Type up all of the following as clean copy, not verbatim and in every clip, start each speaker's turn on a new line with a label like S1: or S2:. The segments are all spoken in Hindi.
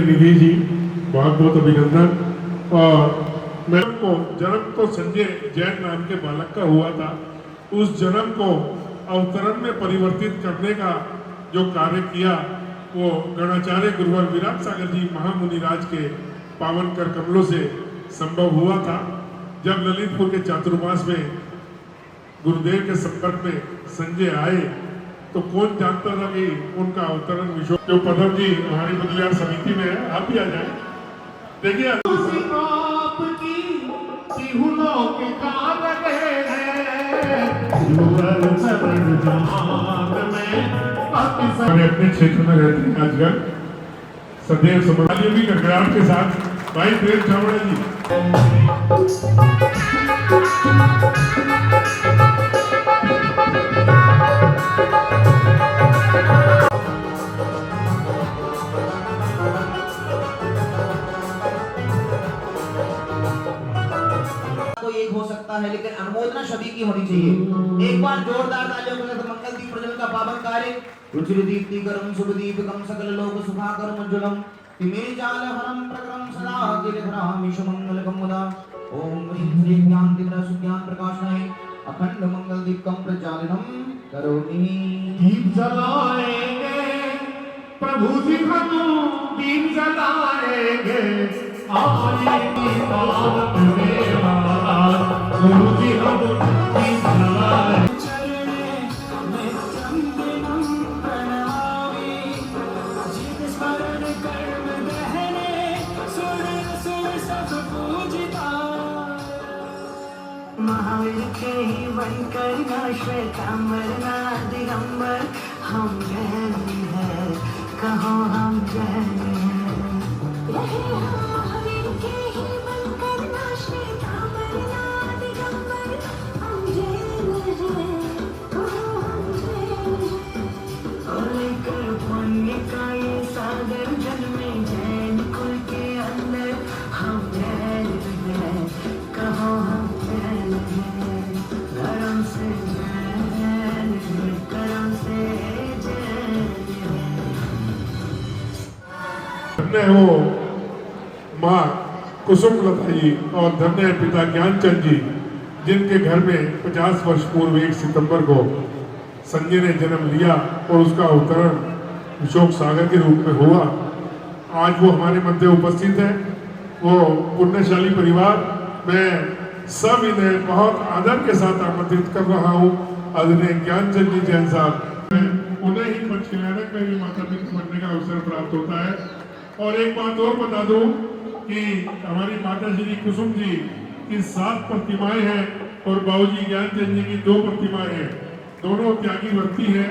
S1: निधि जी बहुत बहुत अभिनंदन। और मैडम को जन्म तो संजय जैन नाम के बालक का हुआ था, उस जन्म को अवतरण में परिवर्तित करने का जो कार्य किया वो गणाचार्य गुरुवर विराट सागर जी महामुनिराज के पावन कर कमलों से संभव हुआ था। जब ललितपुर के चातुर्मास में गुरुदेव के संपर्क में संजय आए तो कौन जानता था कि उनका अवतरण विश्व जो पदम जी हमारी बुद्धिविहार समिति में है, आप भी आ जाए। देखिए अपने क्षेत्र में रहते हैं आजकल सदैव समाज भी गड़गड़ाहट के साथ भाई प्रेम छावड़ा जी।
S2: एक हो सकता है लेकिन अनुमोदना सभी की होनी चाहिए। एक बार जोरदार तालियों के साथ मंगल दीप प्रज्वलन का पावन कार्य रुचिर दीप्तिकरं शुभ दीपकं सकल लोक शुभाकरं उज्ज्वलं तिमिर जाल हरं प्रकरं सदा गिरिधरामि सुमंगलकं मुदा। ओम श्री ज्ञान दिव्य सुज्ञान प्रकाशनाय अखंड मंगल दीपकं प्रज्वालितं करोमि।
S3: दीप जलाएंगे प्रभु जी हम दीप जलाएंगे आएगी बात मेरा गुरु जी हम दीप जलाएंगे।
S4: महावीर के ही बनकर ना श्वेतांबर ना दिगंबर हम जैनी है कहो हम जैनी है। महावीर के ही बनकर ना श्वेतांबर ना दिगंबर हम जैनी है कहो हम जैनी है। और लेकर पुण्य का ये सागर जन्मे जैन कुल के अंदर हम जैन है कहो हम
S1: धन्य है वो माँ कुसुम लता जी और धन्य है पिता ज्ञानचंद जी जिनके घर में 50 वर्ष पूर्व 1 सितंबर को संजय ने जन्म लिया और उसका अवतरण अशोक सागर के रूप में हुआ। आज वो हमारे मध्य उपस्थित है। वो पुण्यशाली परिवार में सब इन्हें बहुत आदर के साथ आमंत्रित कर रहा हूँ। आदरणीय ज्ञानचंद जी जैन साहब उन्हें ही पंचकल्याणक में भी माता पिता बनने का अवसर प्राप्त होता है। और एक बात और बता दूं कि हमारी माता श्री कुसुम जी की 7 प्रतिमाएं हैं और बाबूजी ज्ञानचंद जी की 2 प्रतिमाएं हैं। दोनों त्यागी व्यक्ति हैं,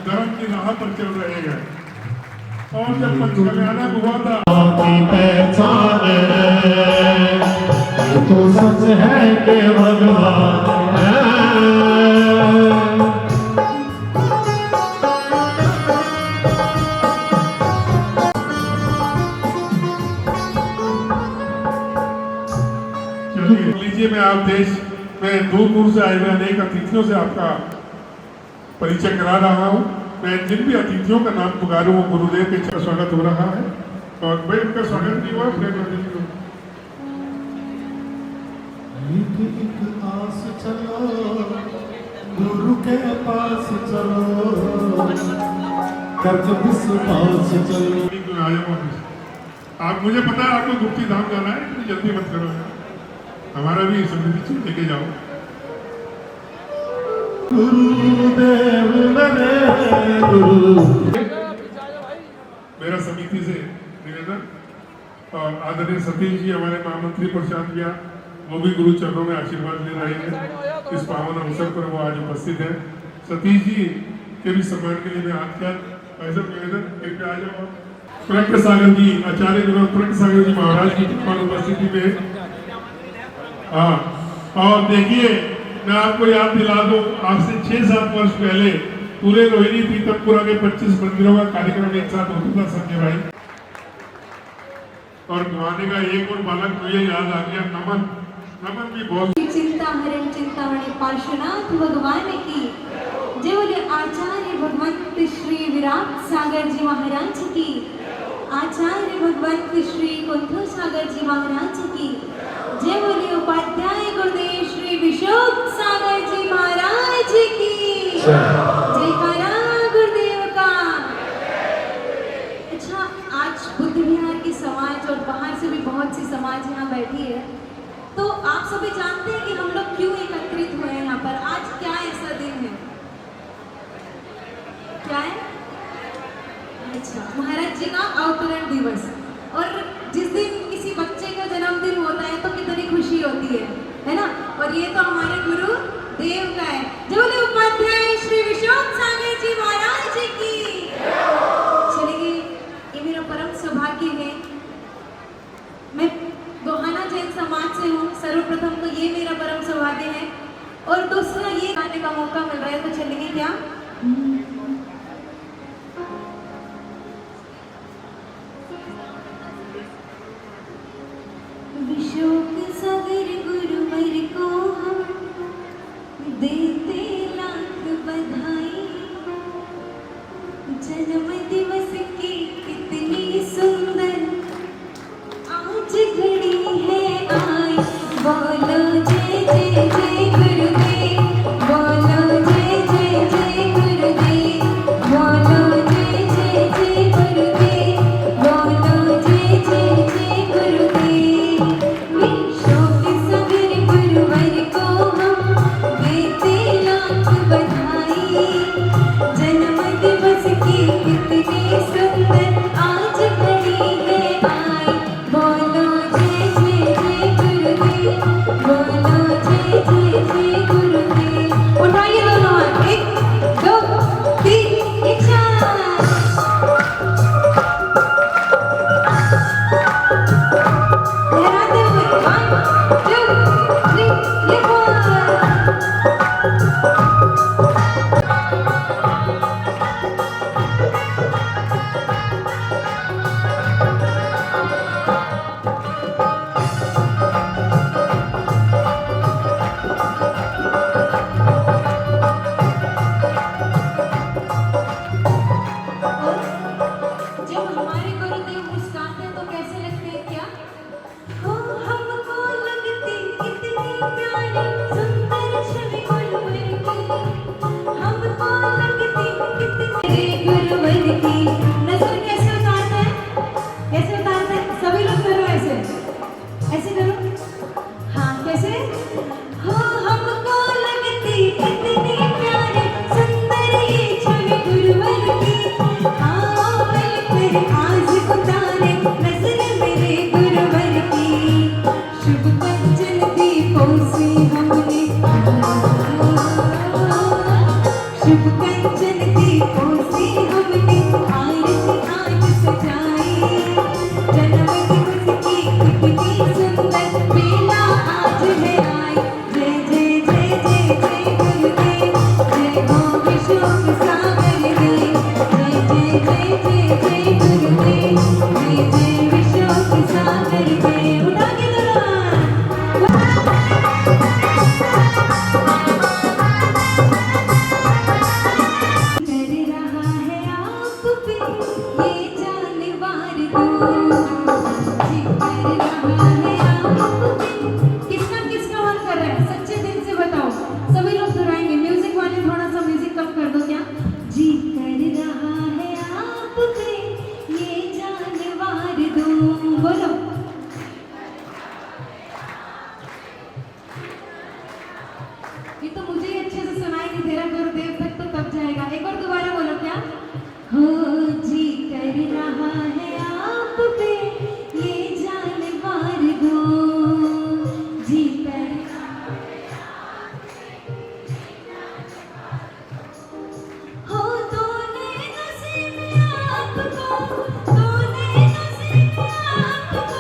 S1: धर्म की राह पर चल रहे हैं। और जब पंचकल्याणक हुआ था
S3: पहचान तो सच है कि भगवान
S1: लीजिए। मैं आप देश में दूर दूर से आए हुए अनेक अतिथियों से आपका परिचय करा रहा हूँ। मैं जिन भी अतिथियों का नाम पुकारूं वो गुरुदेव के स्वागत हो रहा है और मैं उनका स्वागत नहीं हुआ
S3: एक आस चलो गुरु के पास चलो कर्ज विश्वास चलो।
S1: आप मुझे पता है आपको गुप्ती धाम जाना है, तो जल्दी मत करो यार। हमारा भी समृद्धि लेके जाओ।
S3: गुरुदेव मेरे गुरु।
S1: मेरा समिति से निवेदन और आदरणीय सतीश जी हमारे महामंत्री प्रशांत भैया वो भी गुरु चरणों में आशीर्वाद ले रहे हैं। इस पावन अवसर पर वो आज उपस्थित है। सतीश जी के भी सम्मान के लिए मैं हाथ क्या ऐसा निवेदन कृपया आ जाओ। प्रज्ञ सागर जी आचार्य गुरु प्रज्ञ सागर जी महाराज की उपस्थिति में। हाँ, और देखिए मैं आपको याद दिला दूं, आज से 6-7 वर्ष पहले पूरे रोहिणी पीतमपुरा के 25 मंदिरों का कार्यक्रम एक साथ होता था संजय भाई। और गाने का एक और बालक मुझे याद आ गया, नमन। नमन भी बहुत
S5: चिंता हरण चिंतामणि पार्श्वनाथ भगवान की जय बोले आचार्य भगवंत श्री विराट सागर जी महाराज की। आचार्य भगवंत श्री कुंथू सागर जी महाराज की जय बोले। उपाध्याय गुरुदेव श्री विशोक सागर जी महाराज की जयकारा गुरुदेव का। अच्छा, आज बुद्ध विहार की समाज और बाहर से भी बहुत सी समाज यहाँ बैठी है, तो आप सभी जानते हैं कि हम लोग क्यों एकत्रित हुए हैं यहाँ पर। आज क्या ऐसा दिन है? अच्छा, महाराज जी का अवतरण दिवस। और जिस दिन किसी बच्चे का जन्मदिन होता है तो कितनी खुशी होती है ना। और ये तो हमारे गुरु देव का है। जो बोले उपाध्याय श्री विश्वनाथ सागर जी महाराज जी की। चलिए, ये मेरा परम सौभाग्य है। मैं गोहाना जैन समाज से हूँ। सर्वप्रथम तो ये मेरा परम सौभाग्य है, और दूसरा ये गाने का मौका मिल रहा है, तो चलेंगे क्या? विशोक सागर गुरुवर को हम देते लाख बधाई। जन्म दिवस की कितनी सुंदर आज घड़ी है आई। बोलो जय जय जय गुरुदेव, बोलो जय जय जय गुरुदेव, बोलो जय जय जय गुरुदेव, बोलो जय जय जय गुरुदेव। विशोक सागर गुरुवर को हम देते लाख बधाई। जन्म दिवस की कितनी सुंदर आज घड़ी है आई। बोलो जय जय जय गुरुदेव, बोलो जय जय जय गुरुदेव। उठाइए दोनों हाथ, 1 2 3 एक साथ। लहराते हुए 1 2 3 ये 4। जब हमारे गुरुदेव मुस्काते हैं तो कैसे लगते हैं क्या? हो हमको लगती कितनी प्यारी सुंदर छवि गुरुवर की। हमको लगती कितनी गुरुवर की। नजर कैसे उतारते हैं? कैसे उतारते हैं? सभी लोग करो ऐसे, ऐसे करो। हाँ, कैसे? हो हमको लगती कितनी प्यारी सुंदर ये छवि गुरुवर की। आज उतारे नजर मेरे गुरुवर की। शुभ कंचन दीपों से हमने, शुभ कंचन दीपों से हमने आरती आज सजाई। जन्म दिवस की कितनी सुंदर बेला आज है आई। जय जय जय जय जय गुरुदेव, जय हो विशोक सागर देव। जय जय जय जय जय गुरुदेव, जय जय विशोक सागर देव। उठा के कर रहा है आप पे ये जानवर दो। जी कर रहा है आप पे। किसका मन कर रहा है? सच्चे दिल से बताओ। सभी लोग दोहराएंगे। म्यूजिक वाले थोड़ा सा म्यूजिक कम कर दो क्या? जी कर रहा है आप पे ये जानवर दो। बोलो। ये तो मुझे ही अच्छे से सुनाई नहीं दे रहा, गुरुदेव तक तो तब जाएगा। एक और दोबारा बोलो क्या? हो जी कर रहा है आप पे ये जानवर दो। जी कर हो तूने नसीब आपको, तूने नसीब आपको।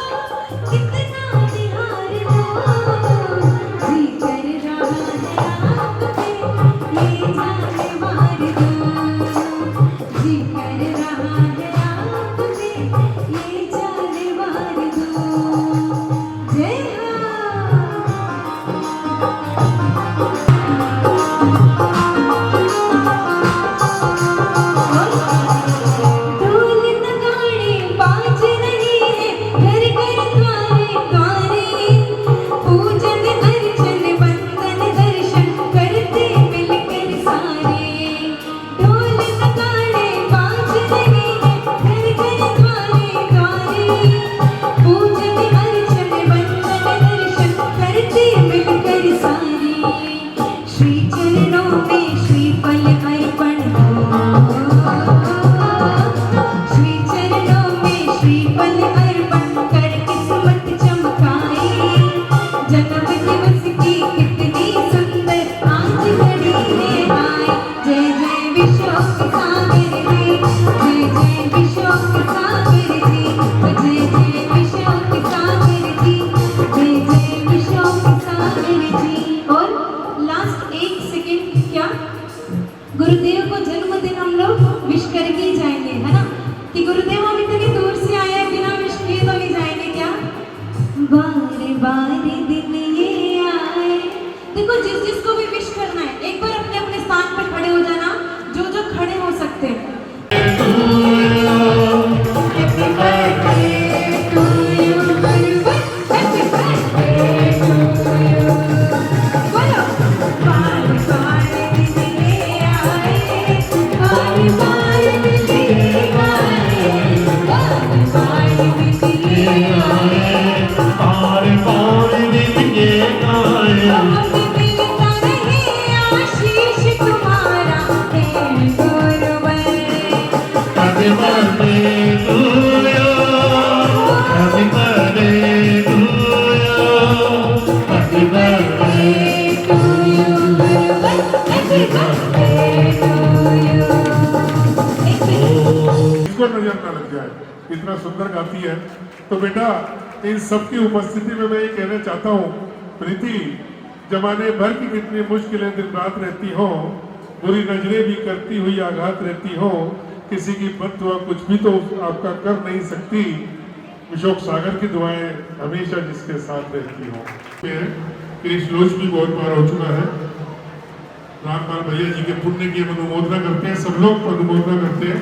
S5: पल अर्पण कर किस्मत चमकाए। जन्म दिवस की कितनी सुंदर आज घड़ी है आए। जय जय विश्व सागर जी, जय जय विश्व सागर जी, जय जय विश्व सागर जी, जय जय विश्व सागर जी। और लास्ट 1 सेकेंड, क्या गुरुदेव को जन्मदिन हम लोग विश करके ही जाएंगे, है ना? कि गुरुदेव हम इतनी दूर से आए हैं, बिना विश किए तो नहीं जाएंगे क्या? बार बार दिन ये आए। देखो जिस जिसको भी विश करना है एक बार अपने अपने स्थान पर खड़े हो जाना, जो जो खड़े हो सकते हैं। Happy birthday to you, Gurubhai. Happy birthday to you. बोलो। बार बार दिन ये आए, बार बार दिन ये आए, बार बार दिन ये आए।
S3: बार बार दिन ये आए।
S5: बहुत मिलता रहे आशीष तुम्हारा हे गुरुवर।
S3: Happy birthday to you. Happy birthday to you. Happy birthday.
S5: To you, Guruvar. Happy birthday to you. एक मिनट।
S1: इसको नजर ना लग जाए, इतना सुंदर गाती है। तो बेटा इन सबकी उपस्थिति में मैं ये कहना चाहता हूँ, प्रीति जमाने भर की कितनी मुश्किलें दिन रात रहती हो, बुरी नजरें भी करती हुई आघात रहती हो, किसी की बद्दुआ कुछ भी तो आपका कर नहीं सकती। अशोक सागर की दुआएं हमेशा जिसके साथ रहती हो। ये श्लोक भी बहुत बार हो चुका है। रामपाल भैया जी के पुण्य की हम अनुमोदना करते हैं, सब लोग अनुमोदना करते हैं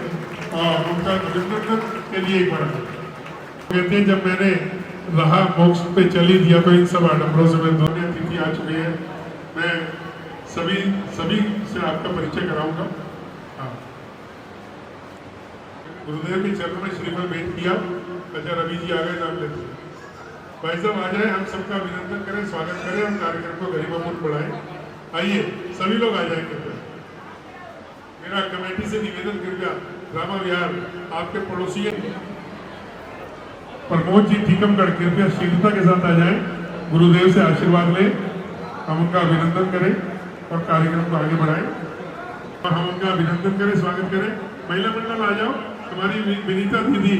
S1: और उनका अभिनंदन के लिए एक बार कहते हैं। जब मैंने रहा मोक्ष पे चली दिया तो इन सब आडम्बरों से मैं दोनों अतिथि आ चुके हैं। मैं सभी से आपका परिचय कराऊंगा। हाँ, गुरुदेव के चरणों में श्रीफल भेंट किया। अच्छा रवि जी आ गए, नाम लेते हैं। भाई साहब आ जाए, हम सबका अभिनंदन करें, स्वागत करें, हम कार्यक्रम को गरिमापूर्ण बढ़ाएं। आइए सभी लोग आ जाएंगे। मेरा कमेटी से निवेदन कृपया रामा विहार आपके पड़ोसी प्रमोद जी टीकमगढ़ कृपया शीघ्रता के साथ आ जाएं, गुरुदेव से आशीर्वाद लें, हम उनका अभिनंदन करें और कार्यक्रम को आगे बढ़ाएं और हम उनका अभिनंदन करें, स्वागत करें। महिला मंडल आ जाओ। हमारी विनीता दीदी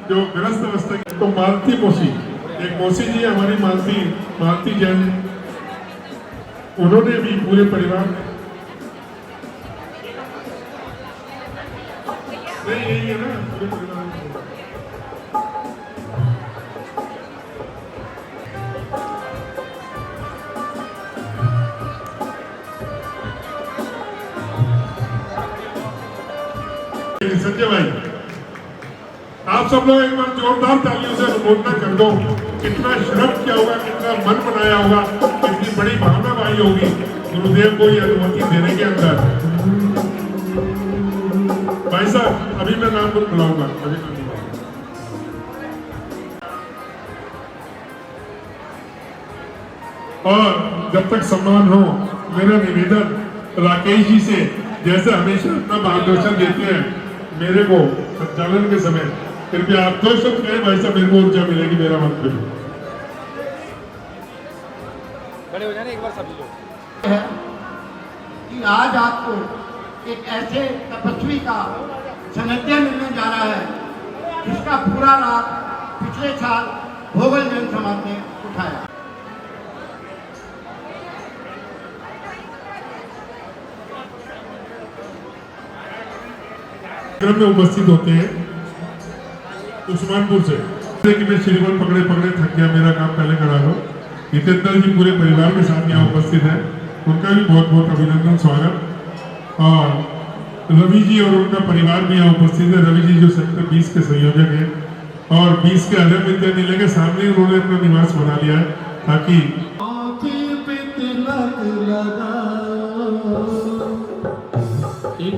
S1: जो ग्रस्त अवस्था की, तो मालती मौसी, एक मौसी जी है हमारी मालती जैन, उन्होंने भी पूरे परिवार में नहीं यही है ना, पूरे परिवार में संजय भाई, आप सब लोग एक बार जोरदार तालियों से अनुमोदना कर दो। कितना श्रम किया होगा, कितना मन बनाया होगा, कितनी बड़ी भावना आई होगी गुरुदेव को ये अनुमति देने के अंदर। भाई साहब अभी मैं नाम बुलाऊंगा, अभी नाम बुलाऊंगा। और जब तक सम्मान हो, मेरा निवेदन राकेश जी से, जैसे हमेशा अपना मार्गदर्शन देते हैं मेरे को संचालन के समय, कृपया आप दो शब्द कहें भाई साहब, मेरे को ऊर्जा मिलेगी, मेरा मत करो।
S6: खड़े हो जाने एक बार सभी लोग।
S7: है कि आज आपको एक ऐसे तपस्वी का सानिध्य मिलने जा रहा है जिसका पूरा लाभ पिछले साल भोगल जैन समाज ने उठाया।
S1: कार्यक्रम में उपस्थित होते हैं उस्मानपुर से, कि मैं श्रीफल पकड़े पकड़े थक गया, मेरा काम पहले करा लो। हितेंद्र जी पूरे परिवार के साथ यहाँ उपस्थित है, उनका भी बहुत बहुत अभिनंदन, स्वागत। और रवि जी और उनका परिवार भी यहाँ उपस्थित है। रवि जी जो सेक्टर 20 के संयोजक हैं और 20 के अजय विद्यानिलय के सामने उन्होंने अपना निवास बना लिया है, ताकि
S3: ये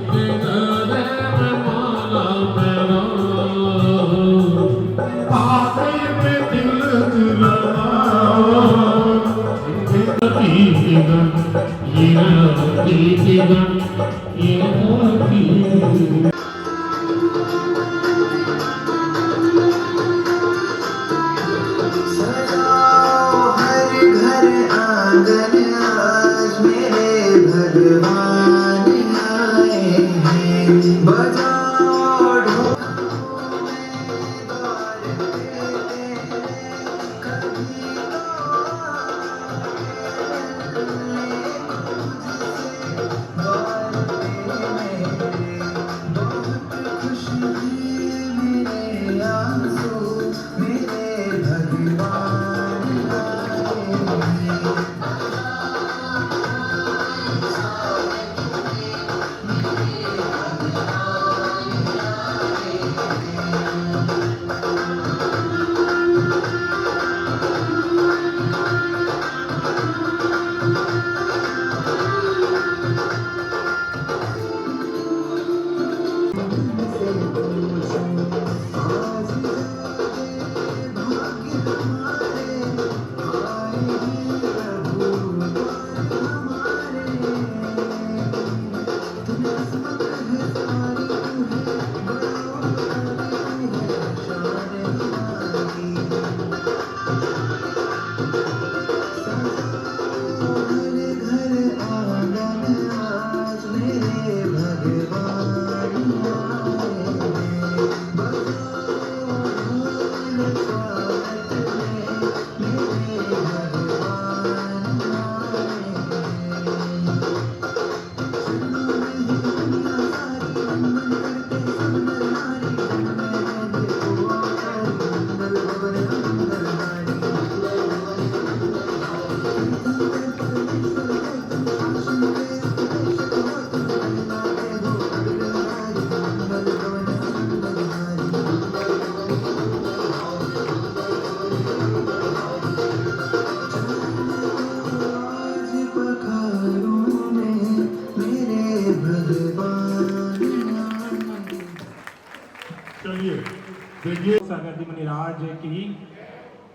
S8: सागर जी मुनिराज की,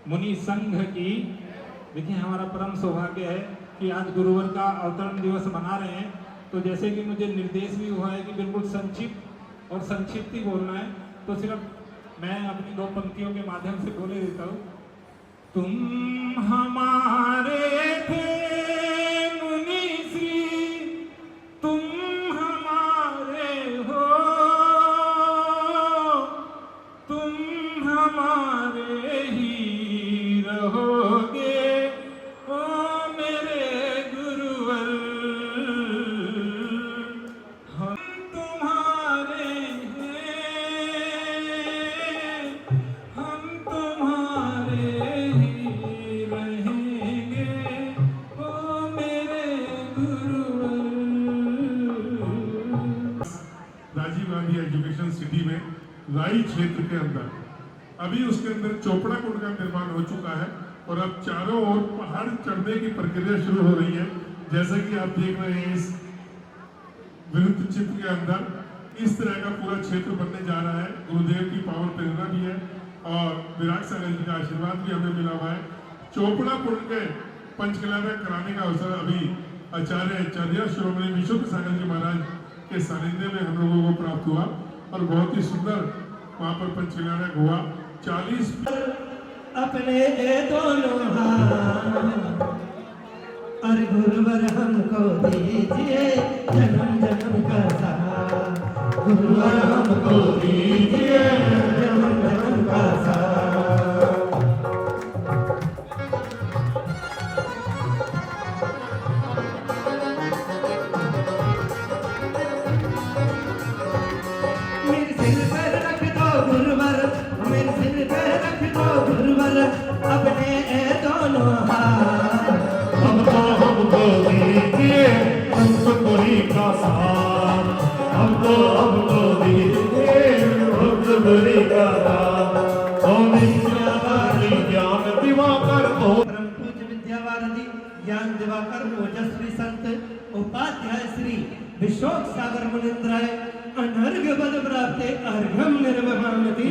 S8: मुनि संघ की। देखिए हमारा परम सौभाग्य है कि आज गुरुवर का अवतरण दिवस मना रहे हैं। तो जैसे कि मुझे निर्देश भी हुआ है कि बिल्कुल संक्षिप्त और संक्षिप्त ही बोलना है, तो सिर्फ मैं अपनी 2 पंक्तियों के माध्यम से बोले देता हूँ। तुम हमारे थे मुनि श्री, तुम हमारे हो, तुम हमारे ही रहोगे, ओ मेरे गुरुवर। हम तुम्हारे हैं, हम तुम्हारे ही रहेंगे, ओ मेरे गुरुवर।
S1: राजीव गांधी एजुकेशन सिटी में राई क्षेत्र के अंदर अभी उसके अंदर चोपड़ा कुंड का निर्माण हो चुका है और अब चारों ओर पहाड़ चढ़ने की प्रक्रिया शुरू हो रही है। जैसे कि आप देख रहे हैं इस विरुद्ध चित्र के अंदर इस तरह का पूरा क्षेत्र बनने जा रहा है। गुरुदेव की पावन प्रेरणा भी है और विराट सागर जी का आशीर्वाद भी हमें मिला हुआ है। चोपड़ा कुंड के पंचकला में कराने का अवसर अभी आचार्य चर्या श्रोमणी विशुद्ध सागर जी महाराज के सानिध्य में हम लोगों को प्राप्त हुआ और बहुत ही सुंदर वहाँ पर पंचकला हुआ। 40
S3: अपने दोनों हाथ और गुरुवर हमको दीजिए जन्म जन्म का साथ, गुरुवर हमको दीजिए जन्म जन्म का साथ। मेरे सिर पर रख दो गुरुवर, मेरे सिर पर रख दो गुरुवर अपने दोनों हाथ। हमको दीजिए गुरुरी का साथ, हमको दीजिए गुरुरी का साथ। ज्ञान दिवाकर परम पूज्य विद्यावारिधि ज्ञान दिवाकर ओजस्वी संत उपाध्याय श्री विशोक सागर मुनिंद्राय अनर्घ्य पद प्राप्ते अर्घ्यम निर्वहन्ति।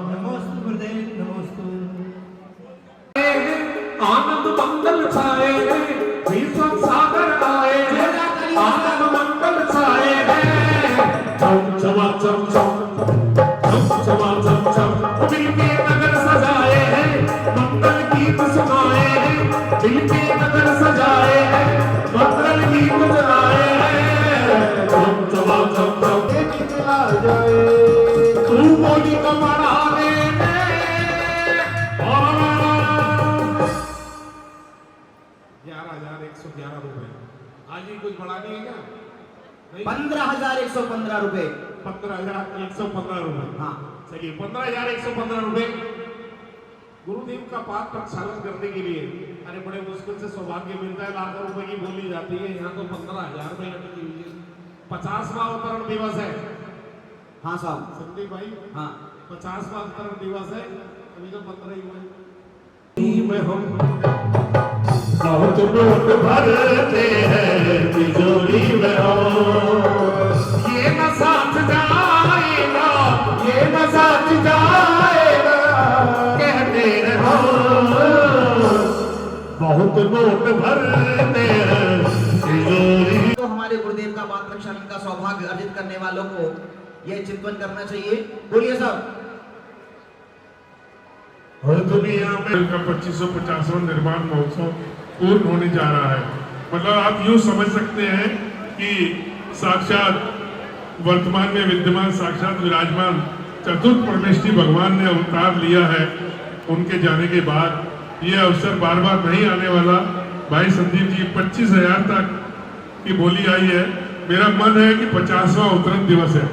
S3: नमोस्तु गुरुदेव, नमोस्तु।
S9: आनंद मंगल छाए विश्व सागर आए, आनंद मंगल छाए चम चमा चम चम चम चमा चम चम, दिल के नगर सजाए हैं मंगल गीत सुनाए हैं, दिल के नगर सजाए हैं मंगल गीत जलाए हैं चम चमा चम चम। निकला जाए तू बोली कमरा रे
S6: 11,111 रुपए। आज ही कुछ बढ़ा नहीं है क्या?
S2: 15,115 रुपए।
S6: 15,115 रुपए।
S2: हाँ
S6: चलिए 15,115 रुपए गुरुदेव का पाठ प्रक्षालन करने के लिए। अरे बड़े मुश्किल से सौभाग्य मिलता है, लाखों रुपए की बोली जाती है, यहाँ तो 15,000 रुपए लटकी हुई है। 50वां अवतरण दिवस है।
S2: हाँ साहब।
S6: संदीप भाई
S2: हाँ
S6: 50वां अवतरण दिवस है, अभी तो 15 ही हुए में हम
S3: बहुत नोट भरते हैं तिजोरी में हो,
S9: ये न साथ जाएगा, ये न साथ जाएगा कहते रहो।
S3: बहुत नोट भरते हैं तिजोरी।
S2: तो हमारे गुरुदेव का पाठ प्रक्षालन का सौभाग्य अर्जित करने वालों को यह चिंतन करना चाहिए। बोलिए साहब।
S1: हर दुनिया में का 2550वां निर्माण महोत्सव पूर्ण होने जा रहा है। मतलब आप यूं समझ सकते हैं कि साक्षात वर्तमान में विद्यमान साक्षात विराजमान चतुर्थ परमेष्ठी भगवान ने अवतार लिया है। उनके जाने के बाद ये अवसर बार बार नहीं आने वाला। भाई संदीप जी 25,000 तक की बोली आई है। मेरा मन है कि 50वां अवतरण दिवस है।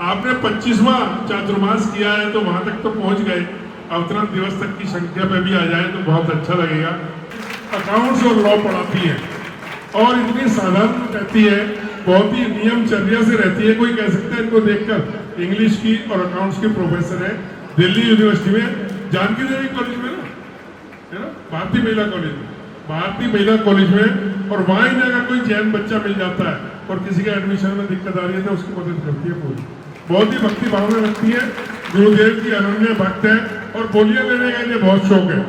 S1: आपने 25वां चातुर्मास किया है तो वहां तक तो पहुंच गए, अवतरण दिवस तक की संख्या पे भी आ जाए तो बहुत अच्छा लगेगा। अकाउंट्स और लॉ पढ़ाती है और इतनी साधारण रहती है, बहुत ही नियमचर्या से रहती है। कोई कह सकता है इनको देखकर इंग्लिश की और अकाउंट्स की प्रोफेसर है दिल्ली यूनिवर्सिटी में, जानकी देवी कॉलेज में ना, है ना, भारतीय महिला कॉलेज में, भारतीय महिला कॉलेज में। और वहाँ ही अगर कोई जैन बच्चा मिल जाता है और किसी के एडमिशन में दिक्कत आ रही है तो उसकी मदद करती है पूरी। बहुत ही भक्ति भावना रखती है। गुरुदेव की अनन्य भक्त है और बोलियां लेने का इन्हें बहुत शौक है।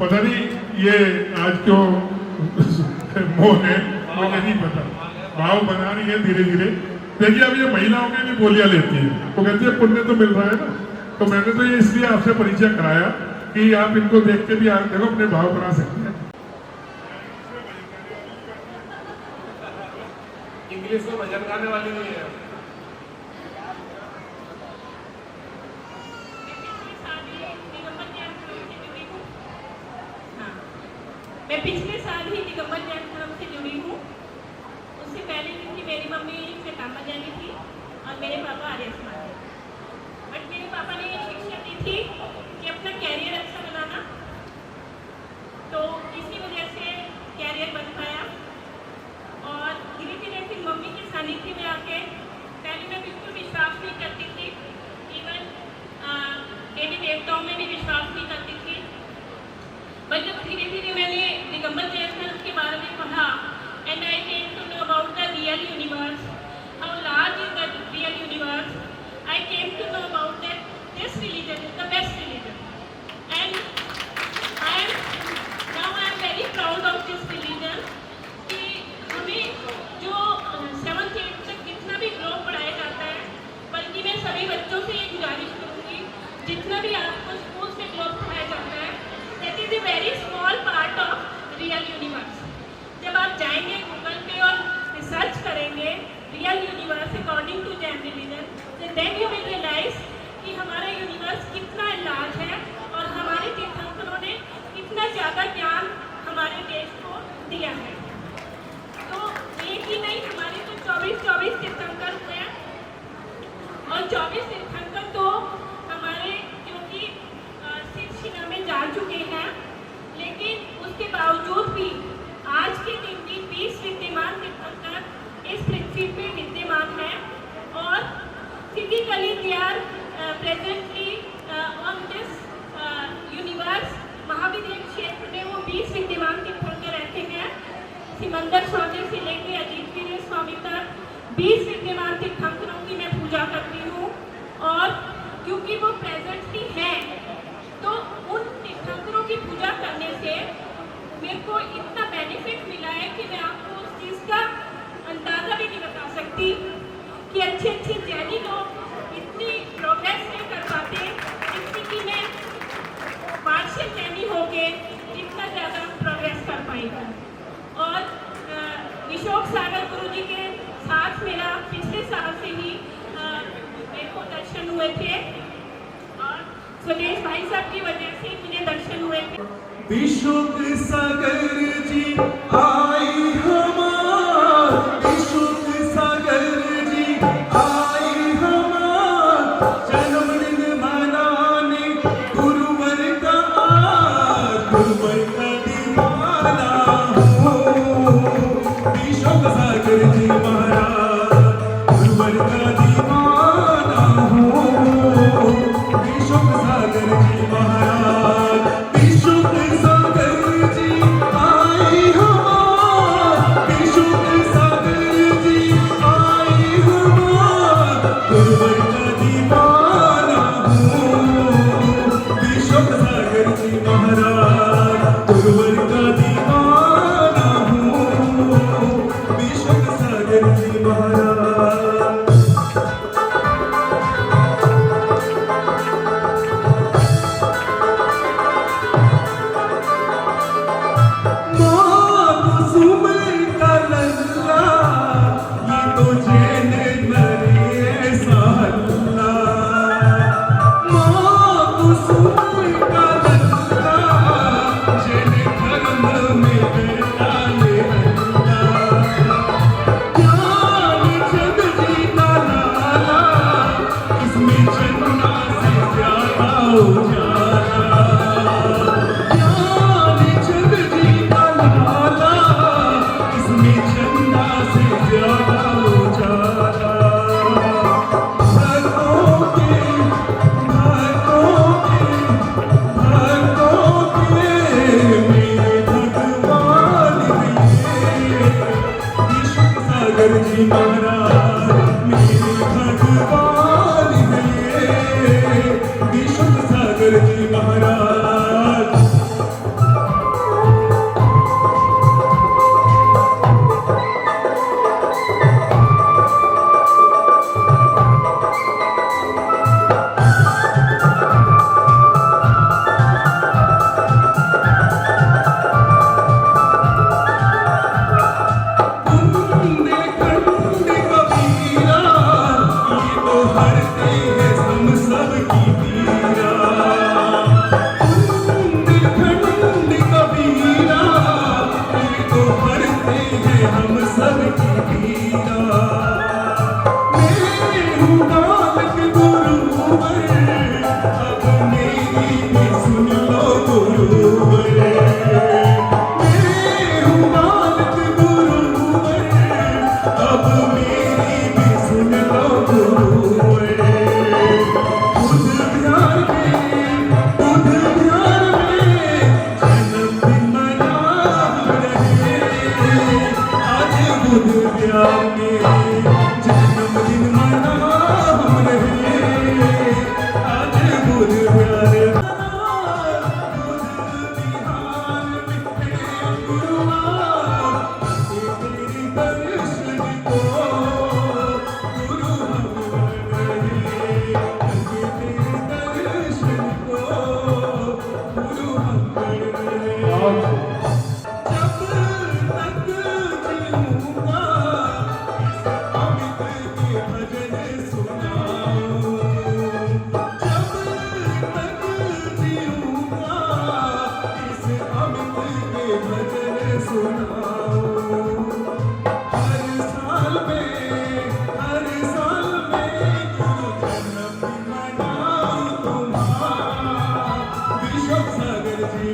S1: पता नहीं ये आज क्यों मोह है मुझे नहीं पता, भाव बना रही है धीरे धीरे। देखिए अब ये महिलाओं की भी बोलियां लेती है, वो कहती है पुण्य तो मिल रहा है ना। तो मैंने तो ये इसलिए आपसे परिचय कराया कि आप इनको देख के भी आप देखो अपने भाव बना सकते हैं।
S6: इंग्लिश में भजन गाने वाली नहीं है।
S10: मैं पिछले साल ही दिगंबर जैन धर्म से जुड़ी हूँ। उससे पहले क्योंकि मेरी मम्मी चेताम्बा जैनी थी और मेरे पापा आर्य समाज थे। बट मेरे पापा ने ये शिक्षा दी थी कि अपना कैरियर अच्छा बनाना, तो इसी वजह से कैरियर बन पाया। और धीरे धीरे फिर मम्मी के सानिध्य में आके पहले मैं बिल्कुल विश्वास नहीं करती थी, इवन देवी देवताओं में भी विश्वास नहीं करती थी। बट जब धीरे धीरे मैंने दिगंबर जैन धर्म के बारे में पढ़ा and I came to know about the real universe, how large is the real universe, I came to know about that this religion is the best religion and I am very proud of this religion कि हमें जो 7th 8th तक जितना भी ग्लोब पढ़ाया जाता है, बल्कि मैं सभी बच्चों से ये गुजारिश करूँगी जितना भी आपको स्कूल्स में ग्लोब पढ़ाया जाता है that is a very small part of real universe। जब आप जाएंगे गूगल पे और रिसर्च करेंगे real universe according to Jain religion, then you will realize कि हमारा यूनिवर्स कितना लार्ज है और हमारे तीर्थंकरों ने कितना ज़्यादा ज्ञान हमारे देश को दिया है। तो एक ही नहीं, हमारे तो 24 तीर्थंकर हुए हैं और 24 तीर्थंकर तो हमारे क्योंकि शिना में जा चुके हैं, लेकिन उसके बावजूद भी आज के दिन भी 20 विद्यमान तीर्थंकर इस पृथ्वी पे विद्यमान हैं और physically they are presently on this universe. महाविद्या क्षेत्र में वो 20 विद्यमान तीर्थंकर रहते हैं। सिमंदर स्वामी से लेकर अजीत वीर स्वामी तक 20 विद्यमान तीर्थंकरों की मैं पूजा करती हूँ और क्योंकि वो प्रेजेंटली हैं तो उन तीर्थंकरों की पूजा करने से मेरे को इतना बेनिफिट मिला है कि मैं आपको उस चीज़ का अंदाज़ा भी नहीं बता सकती कि अच्छे जैनी लोग इतनी प्रोग्रेस नहीं कर पाते जितनी कि मैं वार्षिक जैनी हो के इतना ज़्यादा प्रोग्रेस कर पाई हूँ। और विशोक सागर गुरु जी के साथ मेरा पिछले साल से ही मेरे को दर्शन हुए थे और सुरेश भाई साहब की वजह से मुझे दर्शन हुए थे।
S9: विशोक सागर जी आई हमार, विशोक सागर जी आई हमार, जन्मदिन मनाने गुरुवर का गुरुवर का दीवाना हो। विशोक सागर जी महाराज गुरुवर का दीवाना हो। विशोक सागर जी महाराज, विशोक सागर जी आई हमार, विशोक सागर जी आई हमार, गुरुवर का दीवाना हो। विशोक सागर जी महाराज गुरुवर का दीवाना हो। विशोक सागर जी महाराज। जी महाराज मेरे भगवान है।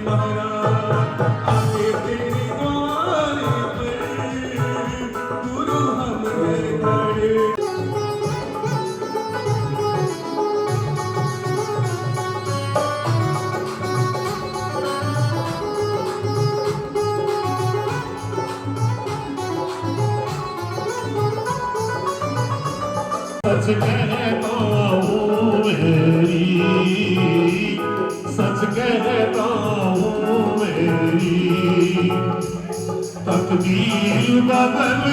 S9: महाराज आके तेरी द्वारे पे गुरु हमरे खड़े। सच कहता हूँ मेरी, सच कहता हूँ मेरी तकदीर बदल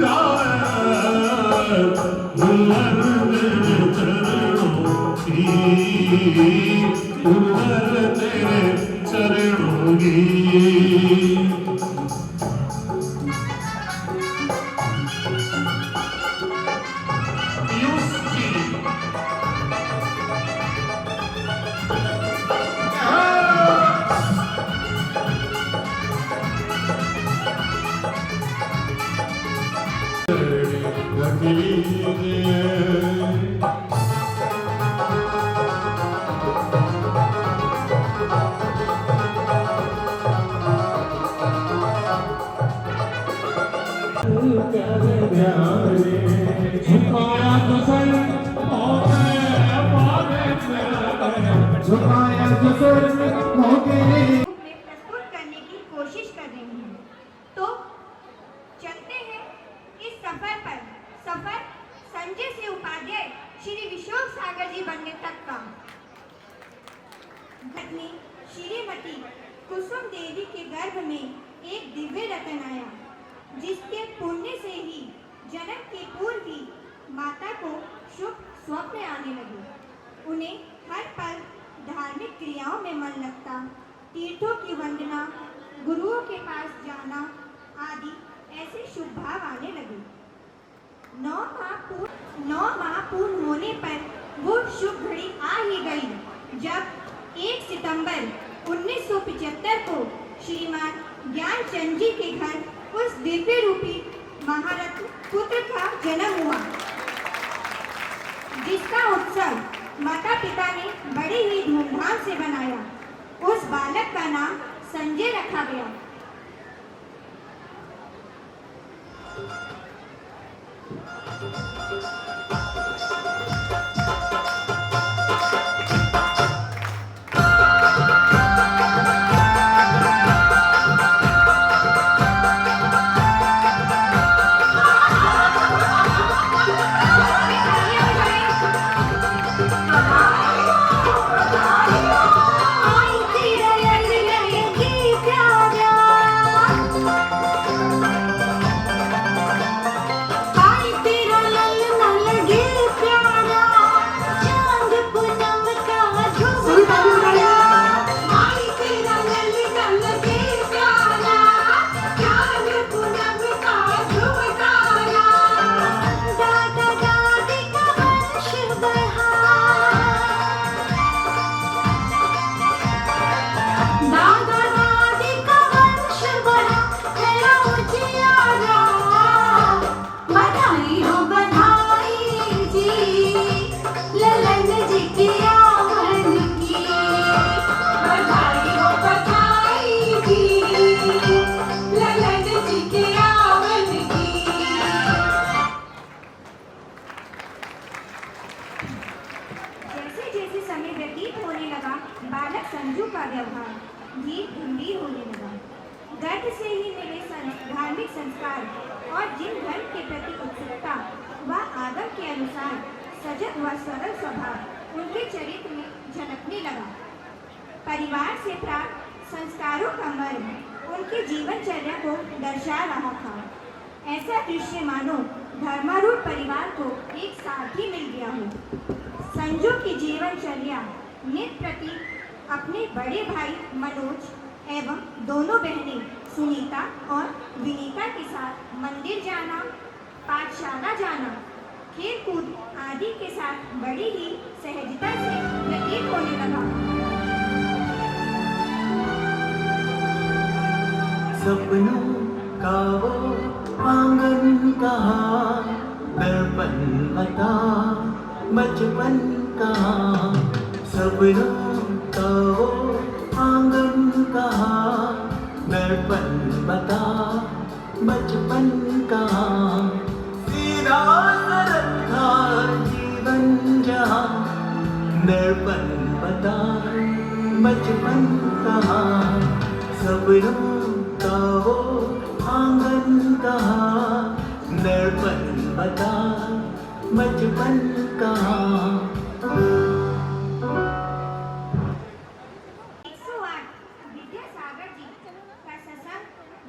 S9: जाए दुल्हन तेरे चरणों की, दुल्हन तेरे चरणों की।
S5: में प्रस्तुत करने की कोशिश कर रही हूँ। तो चलते हैं इस सफर पर। सफर संजय से उपाध्याय श्री विशोक सागर जी बनने तक का। पत्नी श्रीमती कुसुम देवी के गर्भ में एक दिव्य रतन आया, जिसके पुण्य से ही जन्म के पूर्व ही माता को शुभ स्वप्न आने लगे। उन्हें हर पल धार्मिक क्रियाओं में मन लगता, तीर्थों की वंदना, गुरुओं के पास जाना आदि ऐसे शुभ भाव आने लगे। 9 माह पूर्ण होने पर वो शुभ घड़ी आ ही गई, जब 1 सितंबर 1975 को श्रीमान ज्ञानचंद जी के घर उस दिव्य रूपी महारत्न पुत्र का जन्म हुआ, जिसका उत्सव माता पिता ने बड़े ही धूमधाम से बनाया। उस बालक का नाम संजय रखा गया। गर्भ से ही मिले धार्मिक संस्कार और जिन धर्म के प्रति उत्सुकता व आदर के अनुसार सजग व सरल स्वभाव उनके चरित्र में झलकने लगा। परिवार से प्राप्त संस्कारों का मर्म उनके जीवनचर्या को दर्शा रहा था। ऐसा दृश्य मानो धर्मारूढ़ परिवार को एक साथ ही मिल गया हो। संजू की जीवनचर्या नित्य प्रति अपने बड़े भाई मनोज एवं दोनों बहनें सुनीता और विनीता के साथ मंदिर जाना, पाठशाला जाना, खेल कूद आदि के साथ बड़ी ही सहजता से व्यतीत होने लगा।
S4: सपनों का वो आंगन कहाँ, दर्पण बता बचपन कहाँ। सपनों का वो आंगन कहाँ, दर्पण बता बचपन कहाँ, सीधा सरल था जीवन जहाँ, दर्पण बता बचपन कहाँ, सपनों का वो आंगन कहाँ, दर्पण बता बचपन कहाँ।
S5: 108 विद्यासागर जी का सत्संग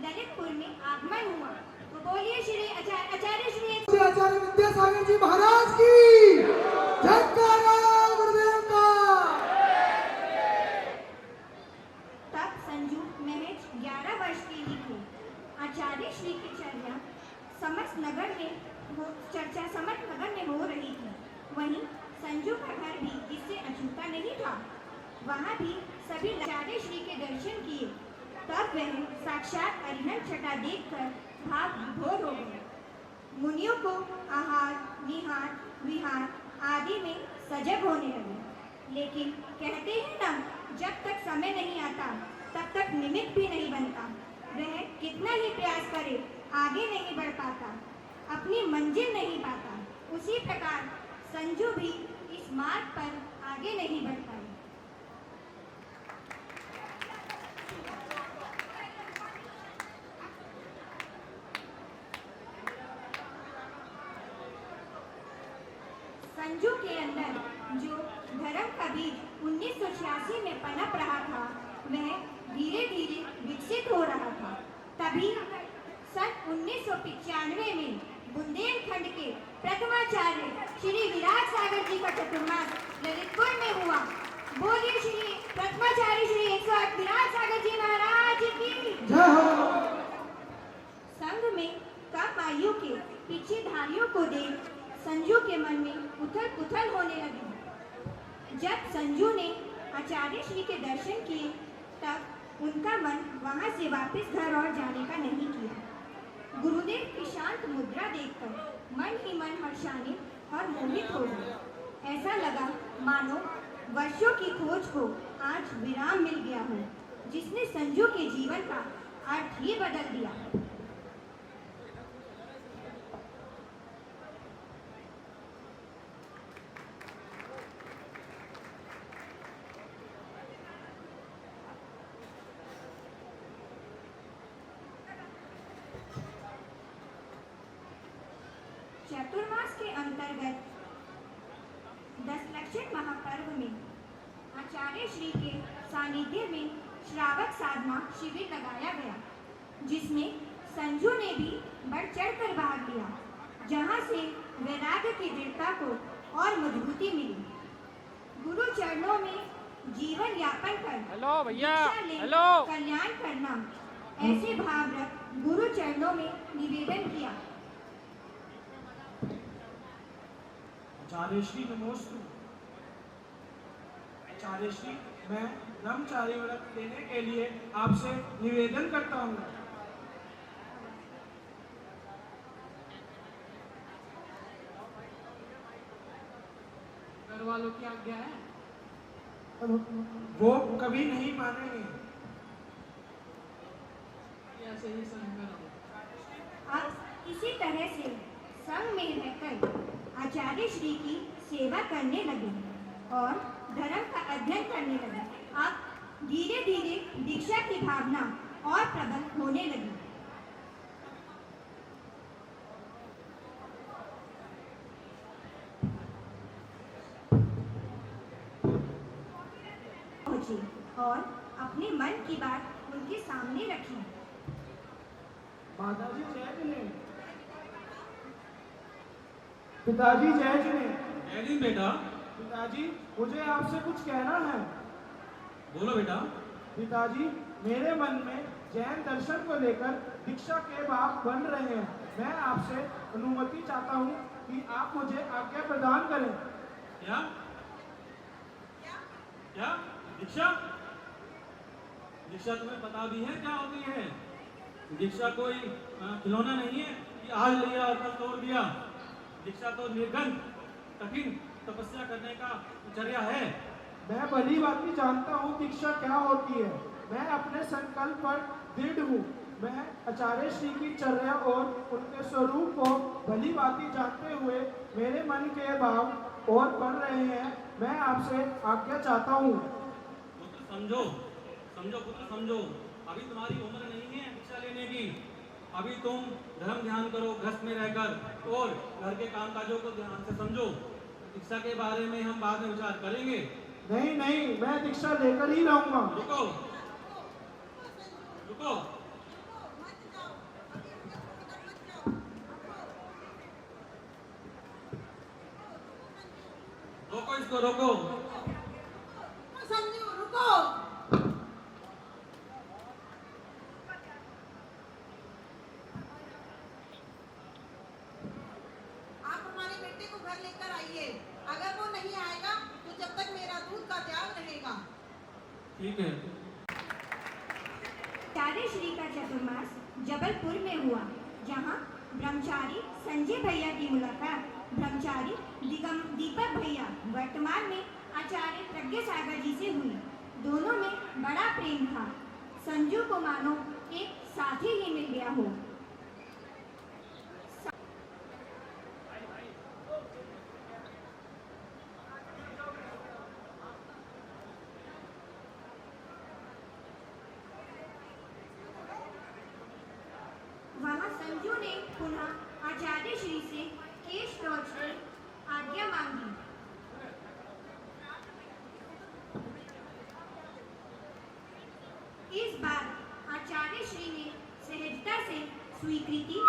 S5: ललितपुर में आगमन हुआ तो बोलिए श्री आचार्य श्री
S11: आचार्य विद्यासागर जी महाराज की जयकारा गुरुदेव का।
S5: तब संजू महज 11 वर्ष के ही थे। आचार्य श्री की चर्चा समस्त नगर में हो रही थी। वहीं संजू का घर भी इससे अछूता नहीं था। वहाँ भी सभी आचार्य श्री के दर्शन किए। तब वह साक्षात अरिहंत छटा देखकर भाव विभोर हो गए। मुनियों को आहार, निहार, विहार आदि में सजग होने लगे। लेकिन कहते हैं ना, जब तक समय नहीं आता तब तक निमित्त भी नहीं बनता। वह कितना ही प्रयास करे आगे नहीं बढ़ पाता, अपनी मंजिल नहीं पाता। उसी प्रकार संजू भी इस मार्ग पर आगे नहीं बढ़ पाई। संजू के अंदर जो धर्म का बीज 1986 में पनप रहा था, वह धीरे धीरे विकसित हो रहा था। तभी सन 1995 में बुंदेलखंड के प्रथमाचार्य श्री विराट सागर जी का चतुर्मास ललितपुर में हुआ। बोलिए श्री प्रथमाचार्य श्री 108 विराट सागर जी महाराज की
S11: जय हो।
S5: संघ में कम आयु के पीछेधारियों को देख संजू के मन में उथल पुथल होने लगी। जब संजू ने आचार्य श्री के दर्शन किए तब उनका मन वहां से वापस घर और जाने का नहीं किया। गुरुदेव की शांत मुद्रा देखकर मन ही मन हर्षान्वित और मोहित हो गए। ऐसा लगा मानो वर्षों की खोज को आज विराम मिल गया हो, जिसने संजू के जीवन का अर्थ ही बदल दिया। चतुर्मास के अंतर्गत 10 लक्षण महापर्व में आचार्य श्री के सानिध्य में श्रावक साधना शिविर लगाया गया, जिसमें संजू ने भी बढ़ चढ़कर भाग लिया, जहां से वैराग्य की दृढ़ता को और मजबूती मिली। गुरु चरणों में जीवन यापन कर कल्याण करना, ऐसे भाव रख गुरु चरणों में निवेदन किया।
S11: आचार्य श्री नमोस्तु। आचार्य श्री, मैं ब्रह्मचारी व्रत लेने के लिए आपसे निवेदन करता हूँ। घर वालों की आज्ञा है, वो कभी नहीं मानेंगे। ऐसे ही संग में रहो।
S5: अब इसी तरह से संग में रहकर आचार्य श्री की सेवा करने लगे और धर्म का अध्ययन करने लगे। अब धीरे धीरे दीक्षा की भावना और प्रबल होने लगी। पहुंची और अपने मन की बात उनके सामने रखी।
S11: माताजी जय जिने, पिताजी जय जिने।
S8: जय बेटा।
S11: पिताजी, मुझे आपसे कुछ कहना है।
S8: बोलो बेटा।
S11: पिताजी, मेरे मन में जैन दर्शन को लेकर दीक्षा के भाव बन रहे हैं। मैं आपसे अनुमति चाहता हूँ कि आप मुझे आज्ञा प्रदान करें।
S8: क्या क्या दीक्षा? दीक्षा तुम्हें पता भी है क्या होती है? दीक्षा कोई खिलौना नहीं है कि आज लिया और कल तोड़ दिया। दीक्षा तो निर्घन कठिन तपस्या करने का चर्या है।
S11: मैं भली भांति जानता हूँ दीक्षा क्या होती है। मैं अपने संकल्प पर दृढ़ हूँ। मैं आचार्य श्री की चर्या और उनके स्वरूप को भली भांति जानते हुए मेरे मन के भाव और बढ़ रहे हैं। मैं आपसे आज्ञा चाहता हूँ।
S12: पुत्र समझो, समझो पुत्र समझो, अभी तुम्हारी उम्र नहीं है दीक्षा लेने की। अभी तुम धर्म ध्यान करो गृहस्थ में रहकर और घर के कामकाजों को ध्यान से समझो। दीक्षा के बारे में हम बाद में विचार करेंगे।
S11: नहीं नहीं, मैं दीक्षा लेकर ही रहूंगा।
S12: रुको रुको, रोको इसको, रोको।
S10: संजू रुको। आप हमारे बेटे को घर लेकर आइए। अगर वो नहीं आएगा तो जब तक मेरा दूध का त्याग रहेगा।
S12: ठीक है।
S5: आचार्य श्री का चतुर्मास जबलपुर में हुआ, जहां ब्रह्मचारी संजय भैया की मुलाकात ब्रह्मचारी दीपक भैया वर्तमान में आचार्य प्रज्ञा सागर जी से हुई। दोनों में बड़ा प्रेम था। संजू को मानो एक साथी ही मिल गया हो। वहां संजू ने पुनः आचार्य श्री से केश लॉज की आज्ञा मांगी। इस बार आचार्य श्री ने सहजता से स्वीकृति।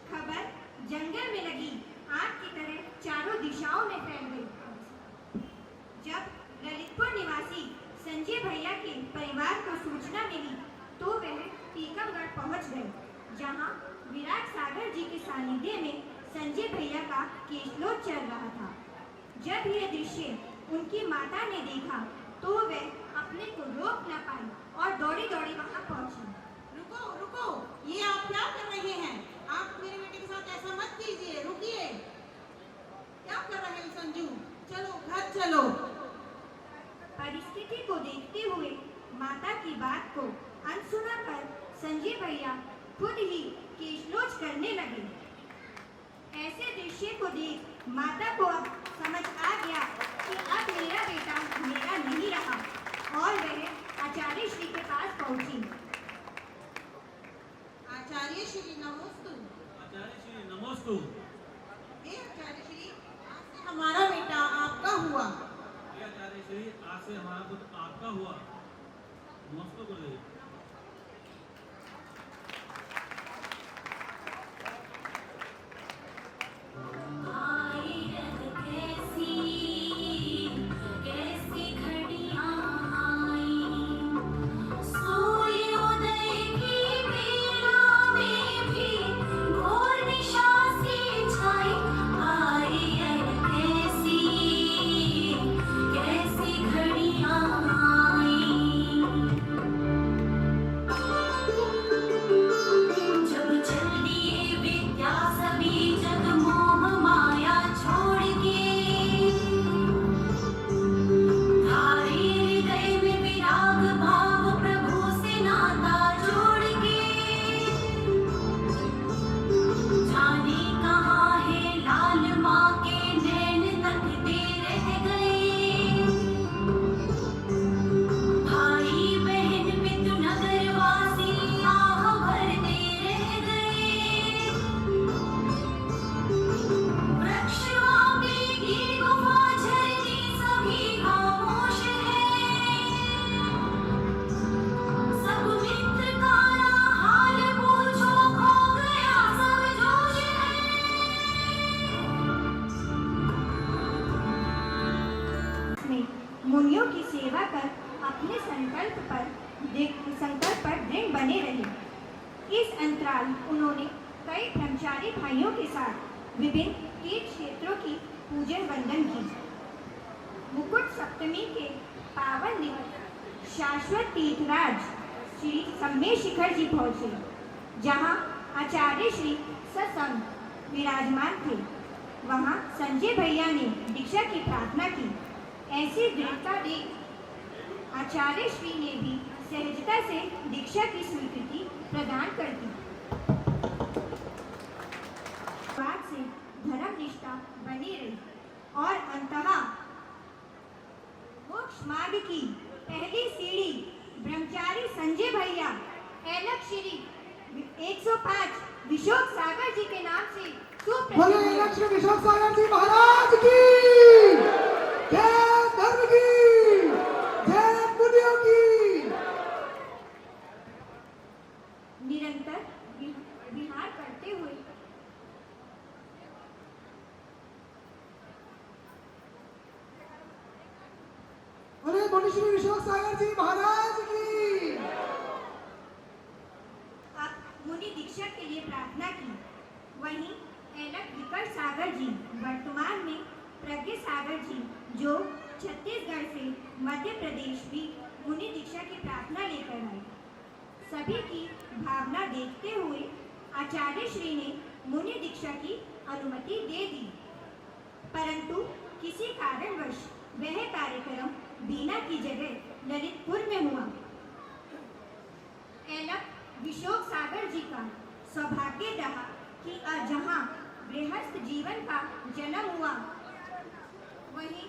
S5: खबर जंगल में लगी आग की तरह चारों दिशाओं में फैल गई। जब ललितपुर निवासी संजय भैया के परिवार को सूचना मिली तो वह टीकमगढ़ पहुंच गए, जहां विराट सागर जी के सानिध्य में संजय भैया का केशलोच चल रहा था। जब यह दृश्य उनकी माता ने देखा तो वह अपने को रोक न पाई और दौड़ी दौड़ी वहां पहुंची।
S10: रुको रुको, ये आप क्या कर रहे हैं? आप मेरे बेटे के साथ ऐसा मत कीजिए, रुकिए। क्या कर रहे हैं संजू? चलो घर चलो।
S5: परिस्थिति को देखते हुए माता की बात को अनसुना कर संजय भैया खुद ही केशलोच करने लगे। ऐसे दृश्य को देख माता को अब समझ आ गया कि अब मेरा बेटा मेरा नहीं रहा और वह आचार्य श्री के पास पहुंची।
S10: आचार्य श्री नमोस्तु।
S12: आचार्य श्री नमोस्तु।
S10: हे आचार्य श्री, आज से हमारा बेटा आपका हुआ।
S12: हे आचार्य श्री, आज से हमारा पुत्र आपका हुआ। नमस्ते गुरुदेव।
S5: मुनियों की सेवा कर अपने संकल्प पर दृढ़ बने रहे। इस अंतराल उन्होंने कई ब्रह्मचारी भाइयों के साथ विभिन्न तीर्थ क्षेत्रों की पूजन वंदन की। मुकुट सप्तमी के पावन दिवस शाश्वत तीर्थराज श्री सम्मेद शिखर जी पहुंचे, जहां आचार्य श्री सत्संग विराजमान थे। वहां संजय भैया ने दीक्षा की प्रार्थना की। ऐसी दृढ़ता देख आचार्य श्री ने भी सहजता से दीक्षा की स्वीकृति प्रदान कर दी। बाद से धर्म निष्ठा बनी रही और अंततः मोक्ष मार्ग की पहली सीढ़ी ब्रह्मचारी संजय भैया एलक श्री 105 विशोक सागर जी के नाम से
S11: बोले लक्ष्मी विशोक सागर जी महाराज की जय, धर्म की जय, मुनियों की।
S5: निरंतर विहार करते हुए
S11: बोले मुनिश्री विशोक सागर जी महाराज की।
S5: मुनि दीक्षा के लिए प्रार्थना की। वहीं एलक विकट सागर जी वर्तमान में प्रज्ञ सागर जी जो छत्तीसगढ़ से मध्य प्रदेश भी मुनि दीक्षा की प्रार्थना लेकर आए। सभी की भावना देखते हुए आचार्य श्री ने मुनि दीक्षा की अनुमति दे दी, परंतु किसी कारणवश वह कार्यक्रम बीना की जगह ललितपुर में हुआ। एलक विशोक सागर जी का सौभाग्य रहा कि जहाँ गृहस्थ जीवन का जन्म हुआ वहीं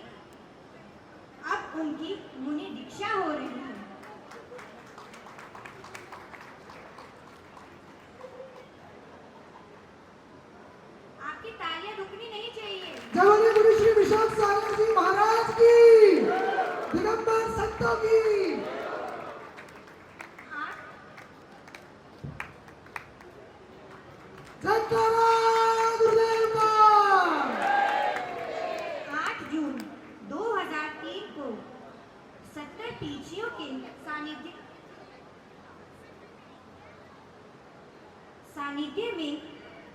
S5: अब उनकी मुनि दीक्षा हो रही है। आपकी तालियां रुकनी नहीं चाहिए।
S11: जय मुनिश्री विशोक सागर जी महाराज की, दिगंबर संतों की। जयकारा गुरुदेव का।
S5: 8 जून 2003 को 70 पीछियों के सानिध्य में